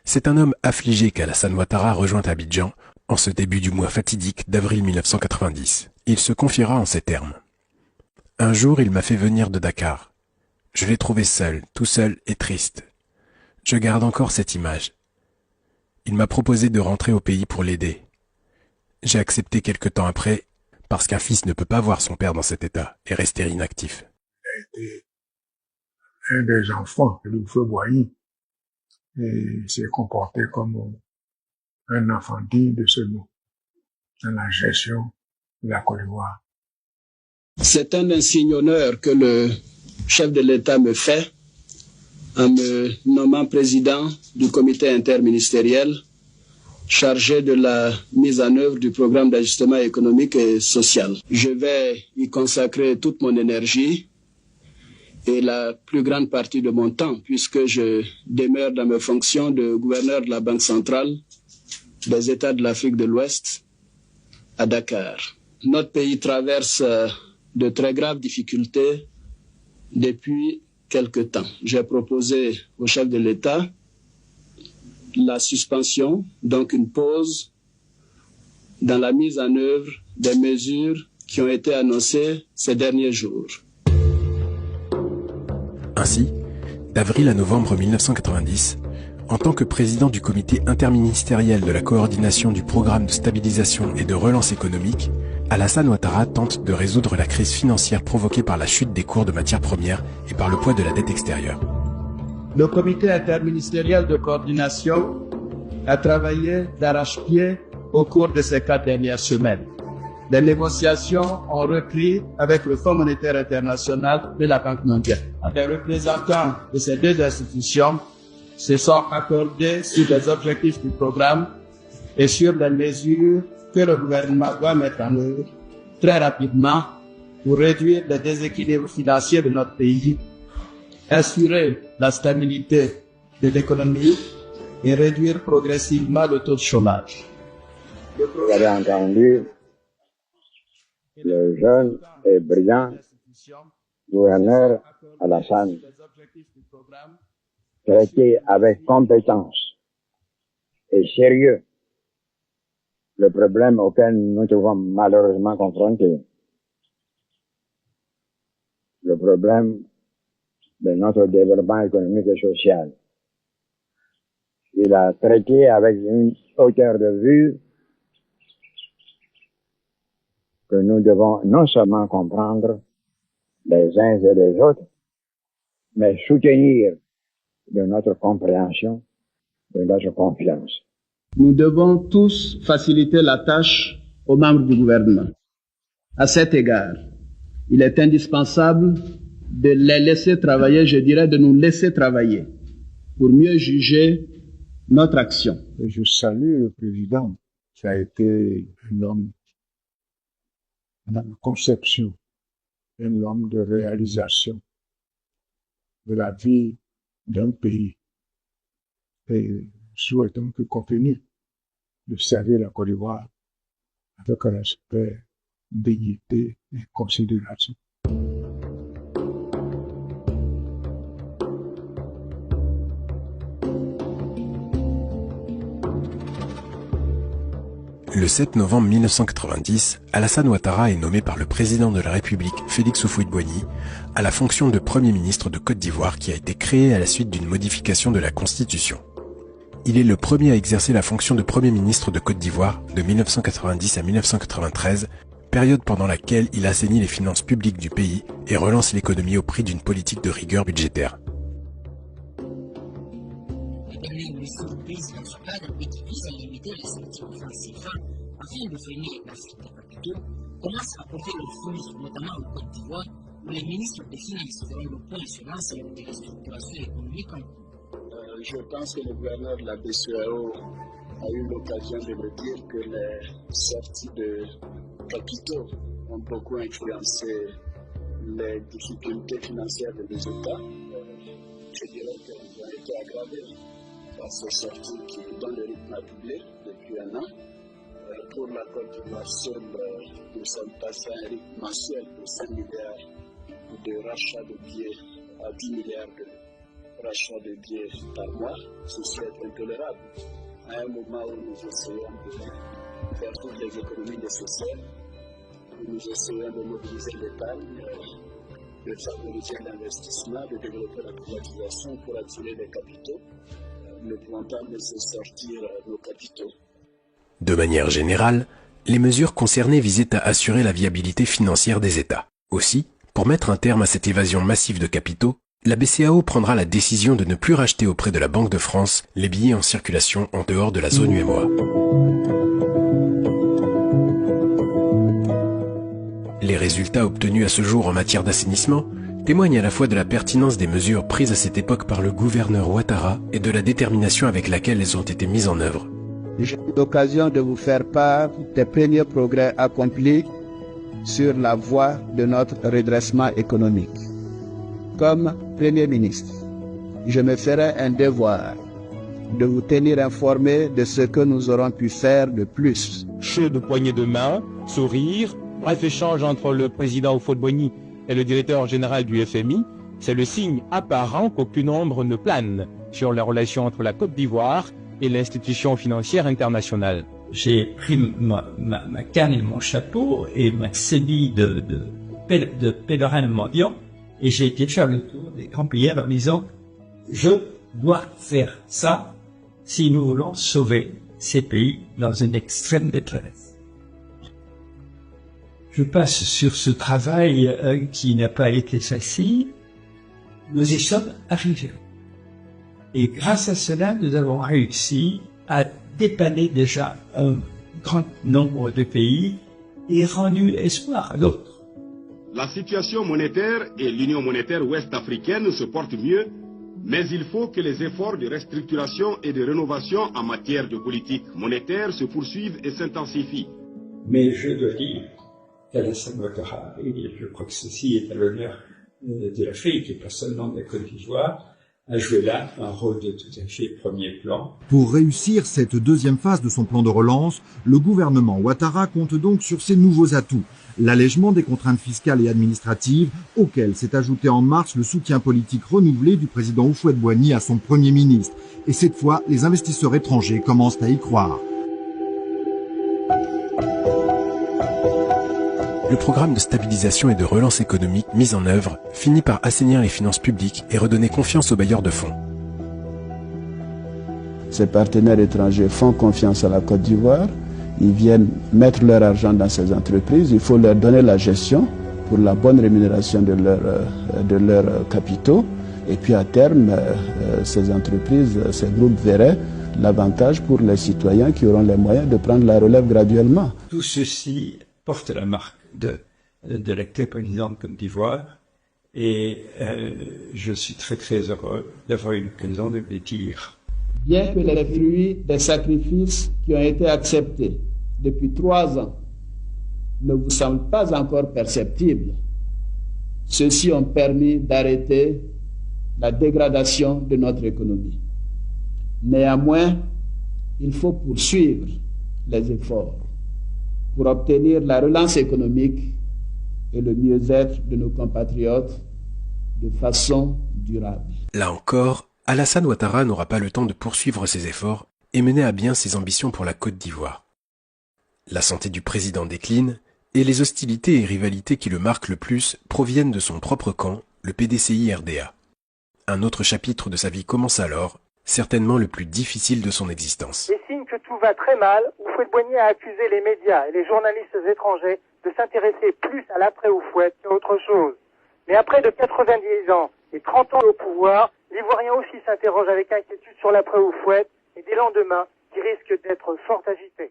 c'est un homme affligé qu'Alassane Ouattara rejoint Abidjan en ce début du mois fatidique d'avril 1990. Il se confiera en ces termes. « Un jour, il m'a fait venir de Dakar. Je l'ai trouvé seul, tout seul et triste. Je garde encore cette image. Il m'a proposé de rentrer au pays pour l'aider. J'ai accepté quelque temps après, parce qu'un fils ne peut pas voir son père dans cet état et rester inactif. » Il a été un des enfants de Houphouët-Boigny et il s'est comporté comme un enfant digne de ce nom dans la gestion de la Côte d'Ivoire. C'est un insigne honneur que le chef de l'État me fait en me nommant président du comité interministériel chargé de la mise en œuvre du programme d'ajustement économique et social. Je vais y consacrer toute mon énergie et la plus grande partie de mon temps, puisque je demeure dans mes fonctions de gouverneur de la Banque centrale des États de l'Afrique de l'Ouest à Dakar. Notre pays traverse de très graves difficultés depuis quelque temps. J'ai proposé au chef de l'État la suspension, donc une pause dans la mise en œuvre des mesures qui ont été annoncées ces derniers jours. Ainsi, d'avril à novembre 1990, en tant que président du comité interministériel de la coordination du programme de stabilisation et de relance économique, Alassane Ouattara tente de résoudre la crise financière provoquée par la chute des cours de matières premières et par le poids de la dette extérieure. Le comité interministériel de coordination a travaillé d'arrache-pied au cours de ces 4 dernières semaines. Les négociations ont repris avec le Fonds monétaire international et la Banque mondiale. Les représentants de ces 2 institutions se sont accordés sur les objectifs du programme et sur les mesures que le gouvernement doit mettre en œuvre très rapidement pour réduire les déséquilibres financiers de notre pays, assurer la stabilité de l'économie et réduire progressivement le taux de chômage. Vous avez entendu le jeune et brillant gouverneur Alassane traiter avec compétence et sérieux le problème auquel nous trouvons malheureusement confrontés, le problème de notre développement économique et social. Il a traité avec une hauteur de vue que nous devons non seulement comprendre les uns et les autres, mais soutenir de notre compréhension, de notre confiance. Nous devons tous faciliter la tâche aux membres du gouvernement. À cet égard, il est indispensable de les laisser travailler, je dirais de nous laisser travailler, pour mieux juger notre action. Et je salue le président qui a été un homme de conception, un homme de réalisation de la vie d'un pays. Et souhaitons que continue de servir la Côte d'Ivoire avec respect, dignité et considération. Le 7 novembre 1990, Alassane Ouattara est nommé par le président de la République, Félix Houphouët-Boigny, à la fonction de Premier ministre de Côte d'Ivoire qui a été créée à la suite d'une modification de la Constitution. Il est le premier à exercer la fonction de Premier ministre de Côte d'Ivoire de 1990 à 1993, période pendant laquelle il assainit les finances publiques du pays et relance l'économie au prix d'une politique de rigueur budgétaire. Afin de freiner l'Afrique des capitaux, commence à porter le fruit, notamment en Côte d'Ivoire, où les ministres des Finances feront le point sur l'ensemble des restructurations économiques. Je pense que le gouverneur de la BCEAO a eu l'occasion de me dire que les sorties de capitaux ont beaucoup influencé les difficultés financières de nos États. Je dirais qu'elles ont été aggravées par ces sorties qui, dont le rythme a doublé depuis un an. Pour la Côte d'Ivoire seule, nous sommes passés à un rythme mensuel de 5 milliards de rachats de billets à 10 milliards de rachats de billets par mois. Ceci est intolérable. À un moment où nous essayons de faire toutes les économies nécessaires, où nous essayons de mobiliser l'épargne, de favoriser l'investissement, de développer la privatisation pour attirer les capitaux, ne pouvons pas laisser sortir nos capitaux. De manière générale, les mesures concernées visaient à assurer la viabilité financière des États. Aussi, pour mettre un terme à cette évasion massive de capitaux, la BCEAO prendra la décision de ne plus racheter auprès de la Banque de France les billets en circulation en dehors de la zone UEMOA. Les résultats obtenus à ce jour en matière d'assainissement témoignent à la fois de la pertinence des mesures prises à cette époque par le gouverneur Ouattara et de la détermination avec laquelle elles ont été mises en œuvre. J'ai eu l'occasion de vous faire part des premiers progrès accomplis sur la voie de notre redressement économique. Comme Premier ministre, je me ferai un devoir de vous tenir informé de ce que nous aurons pu faire de plus. Jeu de poignées de main, sourire, bref échange entre le président Houphouët-Boigny et le directeur général du FMI, c'est le signe apparent qu'aucune ombre ne plane sur les relations entre la Côte d'Ivoire et l'institution financière internationale. J'ai pris ma canne et mon chapeau et ma sédille de pèlerin mendiant et j'ai été faire le tour des grands pays en disant je dois faire ça si nous voulons sauver ces pays dans une extrême détresse. Je passe sur ce travail qui n'a pas été facile. Nous y sommes arrivés. Et grâce à cela, nous avons réussi à dépanné déjà un grand nombre de pays et rendu espoir à d'autres. La situation monétaire et l'Union monétaire ouest-africaine se portent mieux, mais il faut que les efforts de restructuration et de rénovation en matière de politique monétaire se poursuivent et s'intensifient. Mais je dois dire qu'Alassane Ouattara, et je crois que ceci est à l'honneur de l'Afrique et pas seulement de la Côte d'Ivoire, a joué là un rôle de tout à fait premier plan. Pour réussir cette deuxième phase de son plan de relance, le gouvernement Ouattara compte donc sur ses nouveaux atouts. L'allègement des contraintes fiscales et administratives, auquel s'est ajouté en mars le soutien politique renouvelé du président Houphouët-Boigny à son Premier ministre. Et cette fois, les investisseurs étrangers commencent à y croire. Le programme de stabilisation et de relance économique mis en œuvre finit par assainir les finances publiques et redonner confiance aux bailleurs de fonds. Ces partenaires étrangers font confiance à la Côte d'Ivoire. Ils viennent mettre leur argent dans ces entreprises. Il faut leur donner la gestion pour la bonne rémunération de leurs capitaux. Et puis à terme, ces entreprises, ces groupes verraient l'avantage pour les citoyens qui auront les moyens de prendre la relève graduellement. Tout ceci porte la marque de l'actuel président de Côte d'Ivoire et je suis très très heureux d'avoir eu l'occasion de le dire. Bien que les fruits des sacrifices qui ont été acceptés depuis 3 ans ne vous semblent pas encore perceptibles, ceux-ci ont permis d'arrêter la dégradation de notre économie. Néanmoins, il faut poursuivre les efforts pour obtenir la relance économique et le mieux-être de nos compatriotes de façon durable. Là encore, Alassane Ouattara n'aura pas le temps de poursuivre ses efforts et mener à bien ses ambitions pour la Côte d'Ivoire. La santé du président décline et les hostilités et rivalités qui le marquent le plus proviennent de son propre camp, le PDCI-RDA. Un autre chapitre de sa vie commence alors, certainement le plus difficile de son existence. Les signes que tout va très mal, Houphouët-Boigny a accusé les médias et les journalistes étrangers de s'intéresser plus à l'après-Houphouët qu'à autre chose. Mais après de 90 ans et 30 ans au pouvoir, l'Ivoirien aussi s'interroge avec inquiétude sur l'après-Houphouët et des lendemains qui risquent d'être fort agités.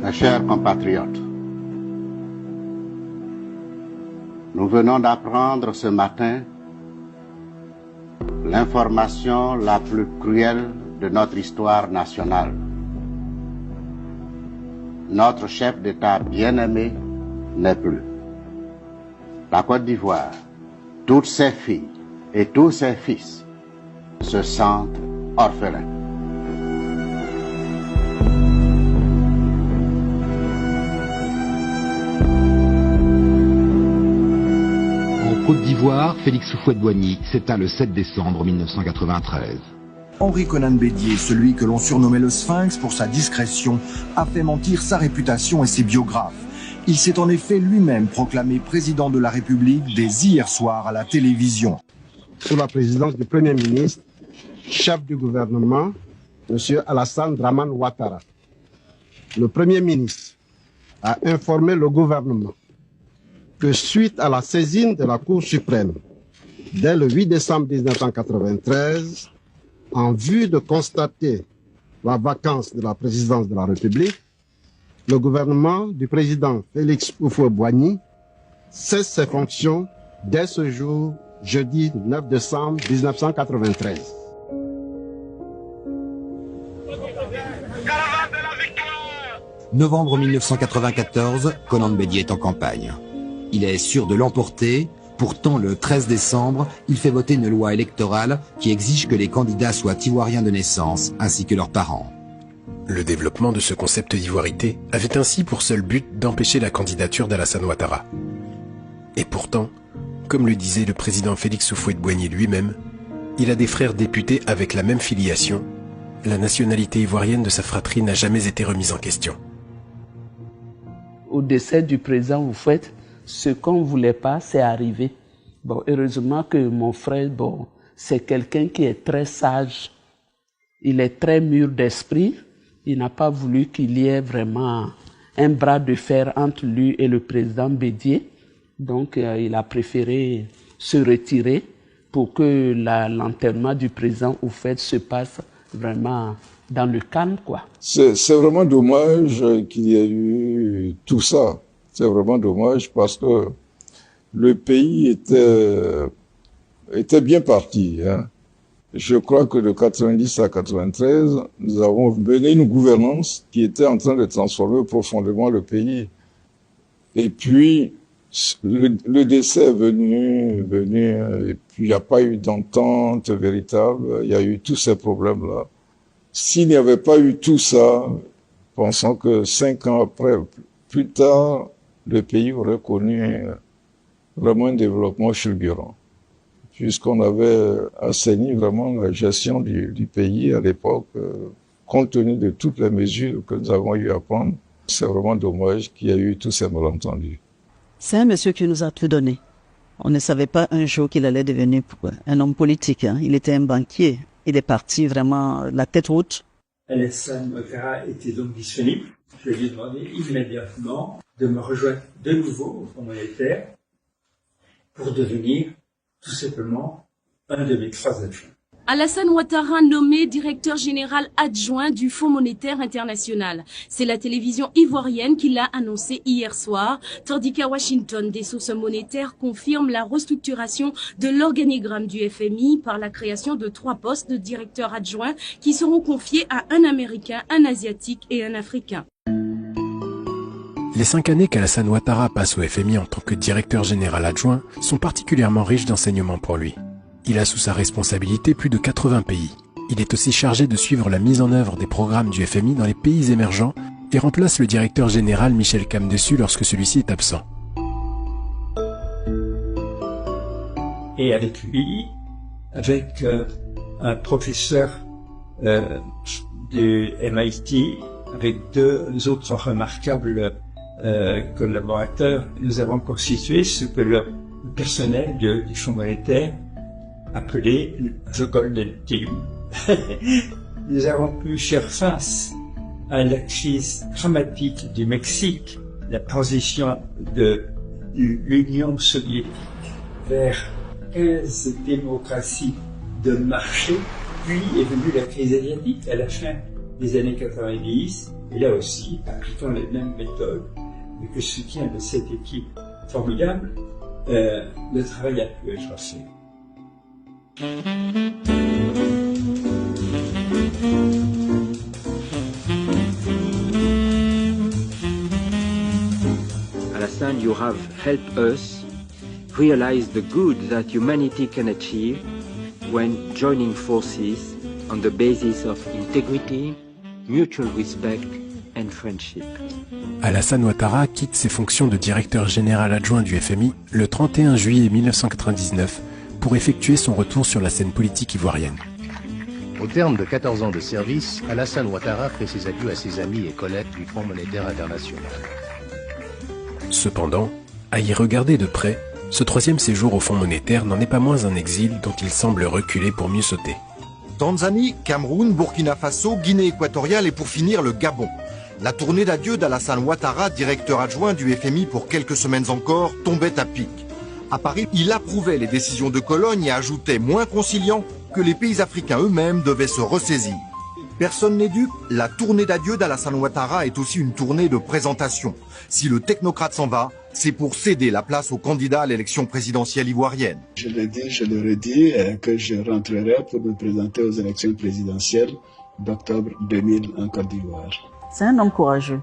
Mes chers compatriotes, nous venons d'apprendre ce matin l'information la plus cruelle de notre histoire nationale. Notre chef d'État bien-aimé n'est plus. La Côte d'Ivoire, toutes ses filles et tous ses fils se sentent orphelins. En Côte d'Ivoire, Félix Houphouët-Boigny s'éteint le 7 décembre 1993. Henri Konan Bédié, celui que l'on surnommait le Sphinx pour sa discrétion, a fait mentir sa réputation et ses biographes. Il s'est en effet lui-même proclamé président de la République dès hier soir à la télévision. Sous la présidence du Premier ministre, chef du gouvernement, M. Alassane Dramane Ouattara, le Premier ministre a informé le gouvernement que suite à la saisine de la Cour suprême, dès le 8 décembre 1993, en vue de constater la vacance de la présidence de la République, le gouvernement du président Félix Houphouët-Boigny cesse ses fonctions dès ce jour, jeudi 9 décembre 1993. Novembre 1994, Konan Bédié est en campagne. Il est sûr de l'emporter. Pourtant, le 13 décembre, il fait voter une loi électorale qui exige que les candidats soient ivoiriens de naissance, ainsi que leurs parents. Le développement de ce concept d'ivoirité avait ainsi pour seul but d'empêcher la candidature d'Alassane Ouattara. Et pourtant, comme le disait le président Félix Houphouët-Boigny lui-même, il a des frères députés avec la même filiation. La nationalité ivoirienne de sa fratrie n'a jamais été remise en question. Au décès du président Houphouët, ce qu'on ne voulait pas, c'est arrivé. Bon, heureusement que mon frère, c'est quelqu'un qui est très sage. Il est très mûr d'esprit. Il n'a pas voulu qu'il y ait vraiment un bras de fer entre lui et le président Bédié. Donc il a préféré se retirer pour que l'enterrement du président Houphouët se passe vraiment dans le calme, quoi. C'est vraiment dommage qu'il y ait eu tout ça. C'est vraiment dommage parce que le pays était bien parti, hein. Je crois que de 90 à 93, nous avons mené une gouvernance qui était en train de transformer profondément le pays. Et puis, le décès est venu, et puis il n'y a pas eu d'entente véritable, il y a eu tous ces problèmes-là. S'il n'y avait pas eu tout ça, pensons que 5 ans après, plus tard, le pays aurait connu vraiment un développement fulgurant, puisqu'on avait assaini vraiment la gestion du pays à l'époque, compte tenu de toutes les mesures que nous avons eu à prendre. C'est vraiment dommage qu'il y ait eu tous ces malentendus. C'est un monsieur qui nous a tout donné. On ne savait pas un jour qu'il allait devenir un homme politique, hein. Il était un banquier. Il est parti vraiment la tête haute. Alassane Ouattara était donc disponible. Je lui ai demandé immédiatement de me rejoindre de nouveau au Fonds monétaire pour devenir tout simplement un de mes 3 adjoints. Alassane Ouattara nommé directeur général adjoint du Fonds monétaire international. C'est la télévision ivoirienne qui l'a annoncé hier soir, tandis qu'à Washington, des sources monétaires confirment la restructuration de l'organigramme du FMI par la création de 3 postes de directeur adjoint qui seront confiés à un Américain, un Asiatique et un Africain. Les 5 années qu'Alassane Ouattara passe au FMI en tant que directeur général adjoint sont particulièrement riches d'enseignements pour lui. Il a sous sa responsabilité plus de 80 pays. Il est aussi chargé de suivre la mise en œuvre des programmes du FMI dans les pays émergents et remplace le directeur général Michel Camdessus lorsque celui-ci est absent. Et avec lui, avec un professeur du MIT, avec 2 autres remarquables collaborateurs, nous avons constitué ce que le personnel du Fonds monétaire appelé The Golden Team. Nous avons pu faire face à la crise dramatique du Mexique, la transition de l'Union soviétique vers 15 démocraties de marché, puis est venue la crise asiatique à la fin des années 90, et là aussi, appliquant les mêmes méthodes, avec le soutien de cette équipe formidable, le travail a pu être fait. Alassane, you have helped us realize the good that humanity can achieve when joining forces on the basis of integrity, mutual respect and friendship. Alassane Ouattara quitte ses fonctions de directeur général adjoint du FMI le 31 juillet 1999 pour effectuer son retour sur la scène politique ivoirienne. Au terme de 14 ans de service, Alassane Ouattara fait ses adieux à ses amis et collègues du Fonds monétaire international. Cependant, à y regarder de près, ce 3e séjour au Fonds monétaire n'en est pas moins un exil dont il semble reculer pour mieux sauter. Tanzanie, Cameroun, Burkina Faso, Guinée équatoriale et pour finir le Gabon. La tournée d'adieu d'Alassane Ouattara, directeur adjoint du FMI pour quelques semaines encore, tombait à pic. À Paris, il approuvait les décisions de Cologne et ajoutait, moins conciliant, que les pays africains eux-mêmes devaient se ressaisir. Personne n'est dupe, la tournée d'adieu d'Alassane Ouattara est aussi une tournée de présentation. Si le technocrate s'en va, c'est pour céder la place au candidat à l'élection présidentielle ivoirienne. Je l'ai dit, je leur ai dit que je rentrerai pour me présenter aux élections présidentielles d'octobre 2000 en Côte d'Ivoire. C'est un homme courageux.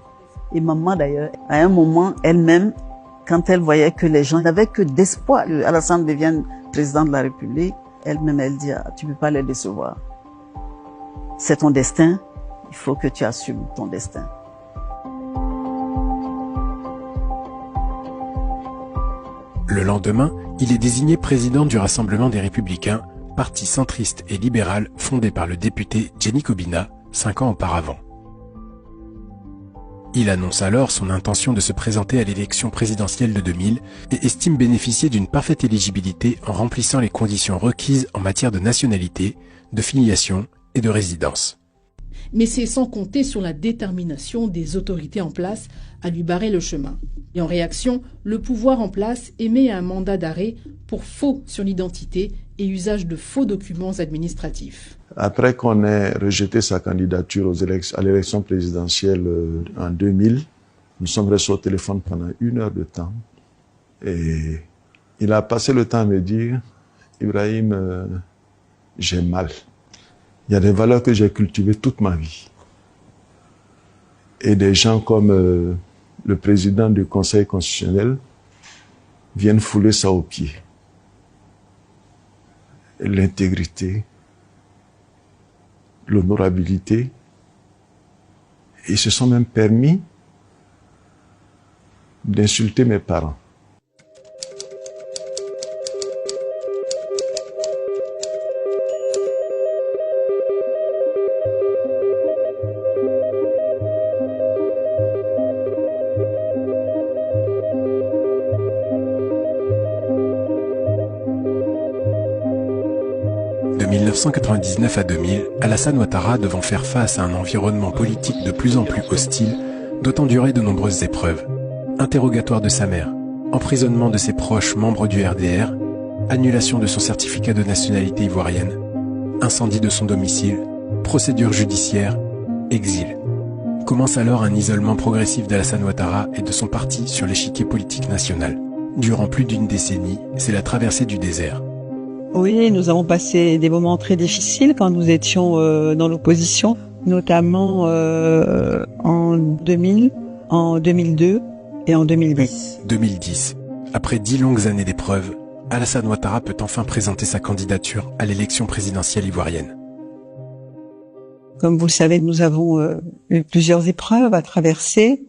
Et maman d'ailleurs, à un moment, elle-même, quand elle voyait que les gens n'avaient que d'espoir que Alassane devienne président de la République, elle-même, elle dit, ah, tu ne peux pas les décevoir. C'est ton destin, il faut que tu assumes ton destin. Le lendemain, il est désigné président du Rassemblement des Républicains, parti centriste et libéral fondé par le député Jenny Kobina 5 ans auparavant. Il annonce alors son intention de se présenter à l'élection présidentielle de 2000 et estime bénéficier d'une parfaite éligibilité en remplissant les conditions requises en matière de nationalité, de filiation et de résidence. mais c'est sans compter sur la détermination des autorités en place à lui barrer le chemin. Et en réaction, le pouvoir en place émet un mandat d'arrêt pour faux sur l'identité et usage de faux documents administratifs. Après qu'on ait rejeté sa candidature à l'élection présidentielle en 2000, nous sommes restés au téléphone pendant 1 heure de temps. Et il a passé le temps à me dire, Ibrahim, j'ai mal. Il y a des valeurs que j'ai cultivées toute ma vie. Et des gens comme le président du Conseil constitutionnel viennent fouler ça aux pieds. L'intégrité, l'honorabilité. Ils se sont même permis d'insulter mes parents. De 1999 à 2000, Alassane Ouattara devant faire face à un environnement politique de plus en plus hostile, doit endurer de nombreuses épreuves. Interrogatoire de sa mère, emprisonnement de ses proches membres du RDR, annulation de son certificat de nationalité ivoirienne, incendie de son domicile, procédure judiciaire, exil. Commence alors un isolement progressif d'Alassane Ouattara et de son parti sur l'échiquier politique national. Durant plus d'une décennie, c'est la traversée du désert. Oui, nous avons passé des moments très difficiles quand nous étions dans l'opposition, notamment en 2000, en 2002 et en 2010. 2010. Après 10 longues années d'épreuves, Alassane Ouattara peut enfin présenter sa candidature à l'élection présidentielle ivoirienne. Comme vous le savez, nous avons eu plusieurs épreuves à traverser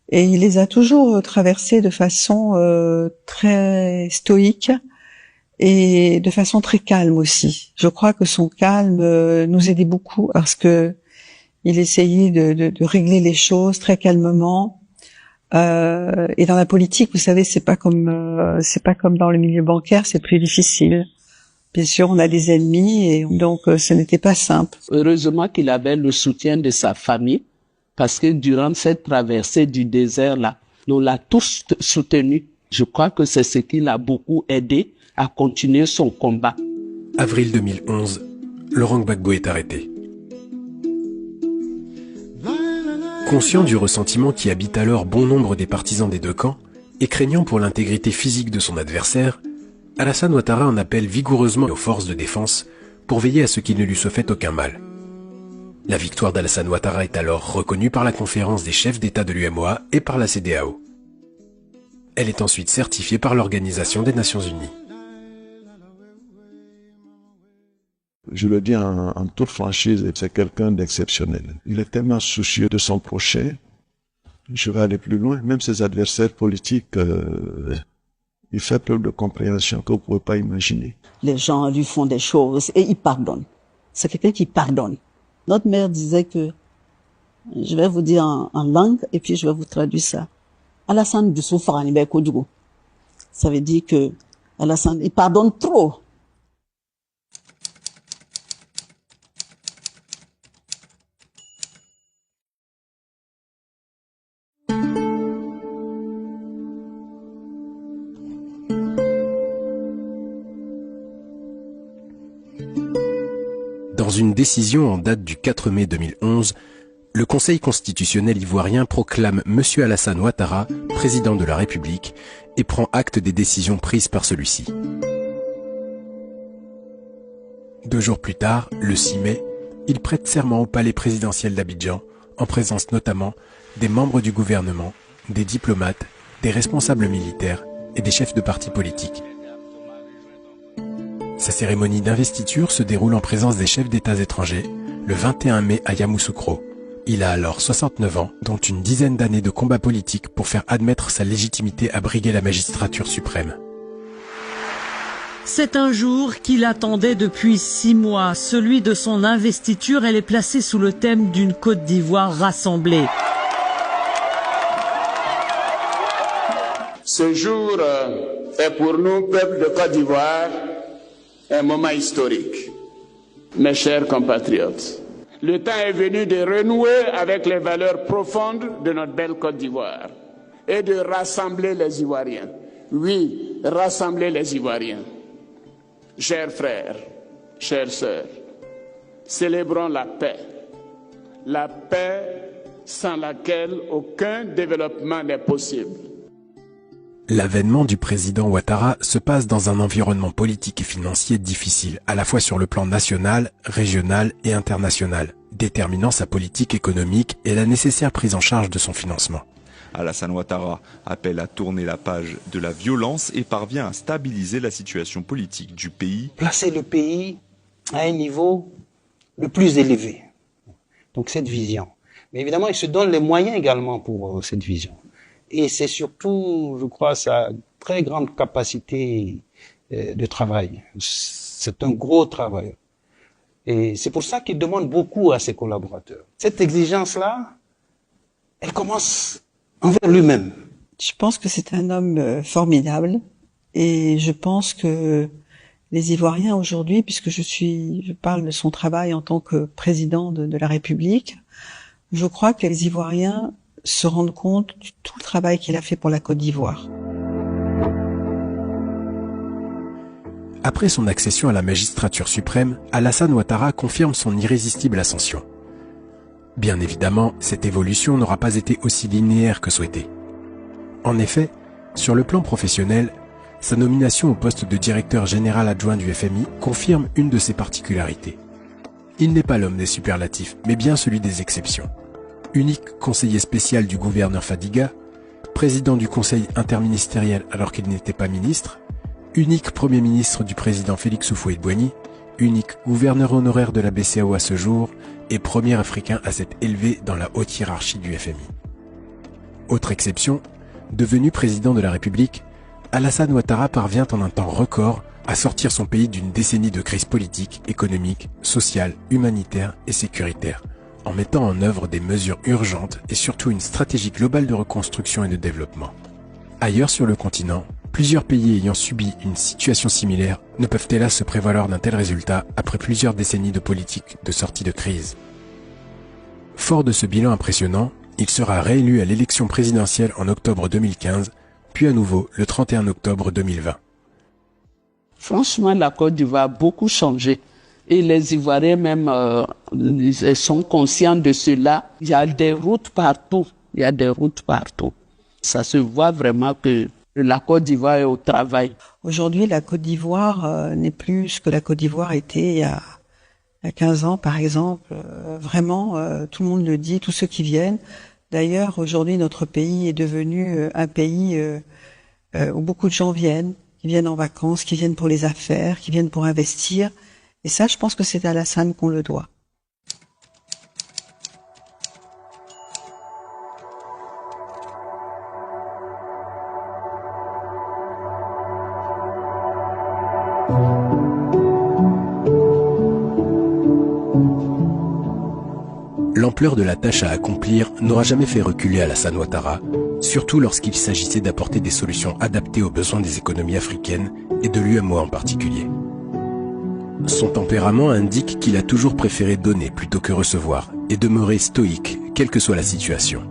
et il les a toujours traversées de façon très stoïque et de façon très calme aussi. Je crois que son calme nous aidait beaucoup parce que il essayait de régler les choses très calmement. Et dans la politique, vous savez, c'est pas comme dans le milieu bancaire, c'est plus difficile. Bien sûr, on a des ennemis et donc ce n'était pas simple. Heureusement qu'il avait le soutien de sa famille parce que durant cette traversée du désert-là, nous l'a tous soutenu. Je crois que c'est ce qui l'a beaucoup aidé à continuer son combat. Avril 2011, Laurent Gbagbo est arrêté. Conscient du ressentiment qui habite alors bon nombre des partisans des deux camps, et craignant pour l'intégrité physique de son adversaire, Alassane Ouattara en appelle vigoureusement aux forces de défense pour veiller à ce qu'il ne lui soit fait aucun mal. La victoire d'Alassane Ouattara est alors reconnue par la conférence des chefs d'État de l'UMOA et par la CEDEAO. Elle est ensuite certifiée par l'Organisation des Nations Unies. Je le dis en toute franchise, c'est quelqu'un d'exceptionnel. Il est tellement soucieux de son prochain. Je vais aller plus loin. Même ses adversaires politiques, il fait preuve de compréhension que vous ne pouvez pas imaginer. Les gens lui font des choses et il pardonne. C'est quelqu'un qui pardonne. Notre mère disait que, je vais vous dire en langue et puis je vais vous traduire ça. Alassane Dussou Faranibé Kodjougou. Ça veut dire que Alassane, il pardonne trop. Dans une décision en date du 4 mai 2011, le Conseil constitutionnel ivoirien proclame M. Alassane Ouattara président de la République et prend acte des décisions prises par celui-ci. 2 jours plus tard, le 6 mai, il prête serment au palais présidentiel d'Abidjan, en présence notamment des membres du gouvernement, des diplomates, des responsables militaires et des chefs de partis politiques. Sa cérémonie d'investiture se déroule en présence des chefs d'États étrangers, le 21 mai à Yamoussoukro. Il a alors 69 ans, dont une dizaine d'années de combat politique pour faire admettre sa légitimité à briguer la magistrature suprême. C'est un jour qu'il attendait depuis 6 mois, celui de son investiture. Elle est placée sous le thème d'une Côte d'Ivoire rassemblée. Ce jour est pour nous, peuple de Côte d'Ivoire, un moment historique. Mes chers compatriotes, Le temps est venu de renouer avec les valeurs profondes de notre belle Côte d'Ivoire et de rassembler les Ivoiriens. Oui, rassembler les Ivoiriens. Chers frères, chères sœurs, célébrons la paix sans laquelle aucun développement n'est possible. L'avènement du président Ouattara se passe dans un environnement politique et financier difficile, à la fois sur le plan national, régional et international, déterminant sa politique économique et la nécessaire prise en charge de son financement. Alassane Ouattara appelle à tourner la page de la violence et parvient à stabiliser la situation politique du pays. Placer le pays à un niveau le plus élevé. Donc cette vision. Mais évidemment, il se donne les moyens également pour cette vision. Et c'est surtout, je crois, sa très grande capacité de travail. C'est un gros travailleur. Et c'est pour ça qu'il demande beaucoup à ses collaborateurs. Cette exigence-là, elle commence envers lui-même. Je pense que c'est un homme formidable. Et je pense que les Ivoiriens aujourd'hui, puisque je parle de son travail en tant que président de la République, je crois que les Ivoiriens se rendent compte de tout le travail qu'il a fait pour la Côte d'Ivoire. Après son accession à la magistrature suprême, Alassane Ouattara confirme son irrésistible ascension. Bien évidemment, cette évolution n'aura pas été aussi linéaire que souhaité. En effet, sur le plan professionnel, sa nomination au poste de directeur général adjoint du FMI confirme une de ses particularités. Il n'est pas l'homme des superlatifs, mais bien celui des exceptions. Unique conseiller spécial du gouverneur Fadiga, président du conseil interministériel alors qu'il n'était pas ministre, unique premier ministre du président Félix Houphouët-Boigny, unique gouverneur honoraire de la BCEAO à ce jour et premier africain à s'être élevé dans la haute hiérarchie du FMI. Autre exception, devenu président de la République, Alassane Ouattara parvient en un temps record à sortir son pays d'une décennie de crise politique, économique, sociale, humanitaire et sécuritaire, en mettant en œuvre des mesures urgentes et surtout une stratégie globale de reconstruction et de développement. Ailleurs sur le continent, plusieurs pays ayant subi une situation similaire ne peuvent hélas se prévaloir d'un tel résultat après plusieurs décennies de politique de sortie de crise. Fort de ce bilan impressionnant, il sera réélu à l'élection présidentielle en octobre 2015, puis à nouveau le 31 octobre 2020. Franchement, la Côte d'Ivoire a beaucoup changé. Et les Ivoiriens même sont conscients de cela. Il y a des routes partout. Il y a des routes partout. Ça se voit vraiment que la Côte d'Ivoire est au travail. Aujourd'hui, la Côte d'Ivoire n'est plus ce que la Côte d'Ivoire était il y a 15 ans, par exemple. Vraiment, tout le monde le dit, tous ceux qui viennent. D'ailleurs, aujourd'hui, notre pays est devenu un pays où beaucoup de gens viennent, qui viennent en vacances, qui viennent pour les affaires, qui viennent pour investir. Et ça, je pense que c'est à Alassane qu'on le doit. L'ampleur de la tâche à accomplir n'aura jamais fait reculer Alassane Ouattara, surtout lorsqu'il s'agissait d'apporter des solutions adaptées aux besoins des économies africaines et de l'UEMOA en particulier. Son tempérament indique qu'il a toujours préféré donner plutôt que recevoir et demeurer stoïque, quelle que soit la situation.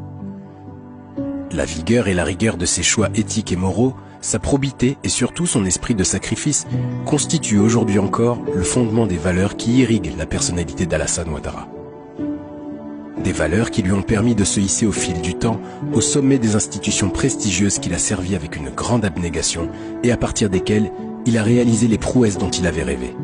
La vigueur et la rigueur de ses choix éthiques et moraux, sa probité et surtout son esprit de sacrifice constituent aujourd'hui encore le fondement des valeurs qui irriguent la personnalité d'Alassane Ouattara. Des valeurs qui lui ont permis de se hisser au fil du temps au sommet des institutions prestigieuses qu'il a servies avec une grande abnégation et à partir desquelles il a réalisé les prouesses dont il avait rêvé.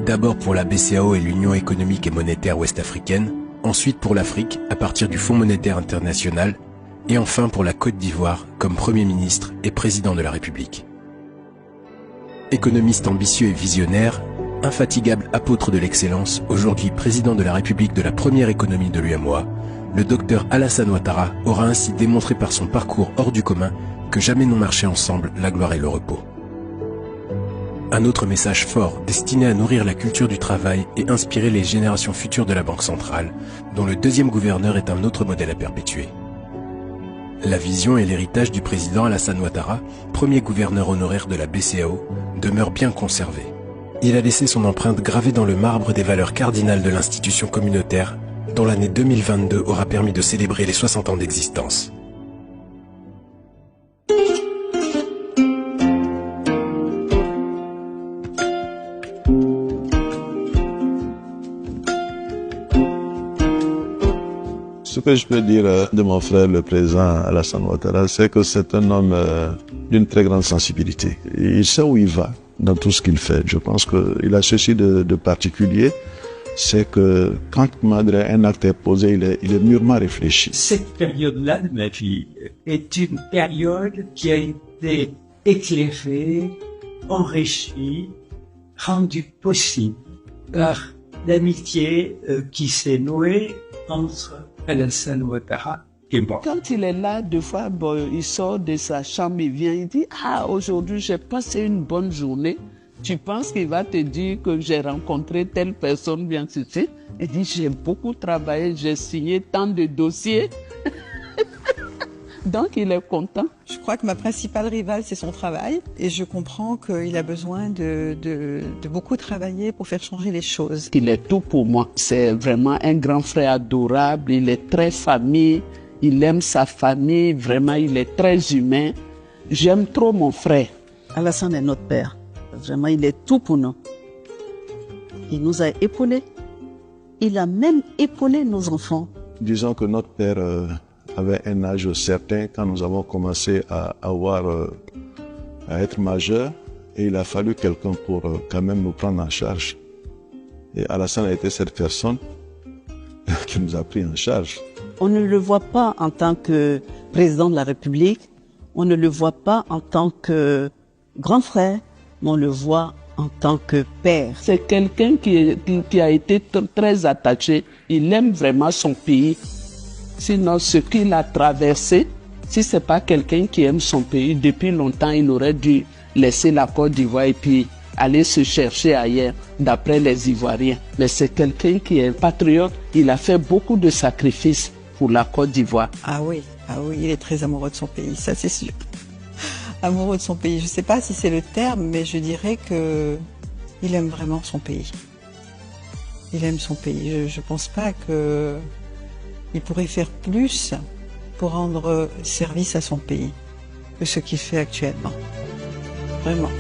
D'abord pour la BCEAO et l'Union économique et monétaire ouest-africaine, ensuite pour l'Afrique à partir du Fonds monétaire international et enfin pour la Côte d'Ivoire comme Premier ministre et Président de la République. Économiste ambitieux et visionnaire, infatigable apôtre de l'excellence, aujourd'hui président de la République de la première économie de l'UEMOA, le docteur Alassane Ouattara aura ainsi démontré par son parcours hors du commun que jamais n'ont marché ensemble la gloire et le repos. Un autre message fort destiné à nourrir la culture du travail et inspirer les générations futures de la Banque centrale, dont le deuxième gouverneur est un autre modèle à perpétuer. La vision et l'héritage du président Alassane Ouattara, premier gouverneur honoraire de la BCEAO, demeurent bien conservés. Il a laissé son empreinte gravée dans le marbre des valeurs cardinales de l'institution communautaire dont l'année 2022 aura permis de célébrer les 60 ans d'existence. Ce que je peux dire de mon frère, le président Alassane Ouattara, c'est que c'est un homme d'une très grande sensibilité. Il sait où il va dans tout ce qu'il fait. Je pense qu'il a ceci de particulier, c'est que quand un acte est posé, il est mûrement réfléchi. Cette période-là de ma vie est une période qui a été éclairée, enrichie, rendue possible par l'amitié qui s'est nouée entre Alassane Ouattara et moi. Quand il est là, deux fois, il sort de sa chambre, il vient, il dit « Ah, aujourd'hui, j'ai passé une bonne journée. » Tu penses qu'il va te dire que j'ai rencontré telle personne, bien ceci? Il dit « J'ai beaucoup travaillé, j'ai signé tant de dossiers. » Donc, il est content. Je crois que ma principale rivale, c'est son travail. Et je comprends qu'il a besoin de beaucoup travailler pour faire changer les choses. Il est tout pour moi. C'est vraiment un grand frère adorable. Il est très famille. Il aime sa famille. Vraiment, il est très humain. J'aime trop mon frère. Alassane est notre père. Vraiment, il est tout pour nous. Il nous a épaulés. Il a même épaulé nos enfants. Disons que notre père avait un âge certain quand nous avons commencé à être majeurs, et il a fallu quelqu'un pour quand même nous prendre en charge. Et Alassane a été cette personne qui nous a pris en charge. On ne le voit pas en tant que président de la République, on ne le voit pas en tant que grand frère, mais on le voit en tant que père. C'est quelqu'un qui a été très attaché. Il aime vraiment son pays. Sinon, ce qu'il a traversé, si c'est pas quelqu'un qui aime son pays, depuis longtemps, il aurait dû laisser la Côte d'Ivoire et puis aller se chercher ailleurs, d'après les Ivoiriens. Mais c'est quelqu'un qui est patriote. Il a fait beaucoup de sacrifices pour la Côte d'Ivoire. Ah oui, il est très amoureux de son pays, ça c'est sûr. Amoureux de son pays, je ne sais pas si c'est le terme, mais je dirais que il aime vraiment son pays. Il aime son pays. Je ne pense pas que il pourrait faire plus pour rendre service à son pays que ce qu'il fait actuellement. Vraiment.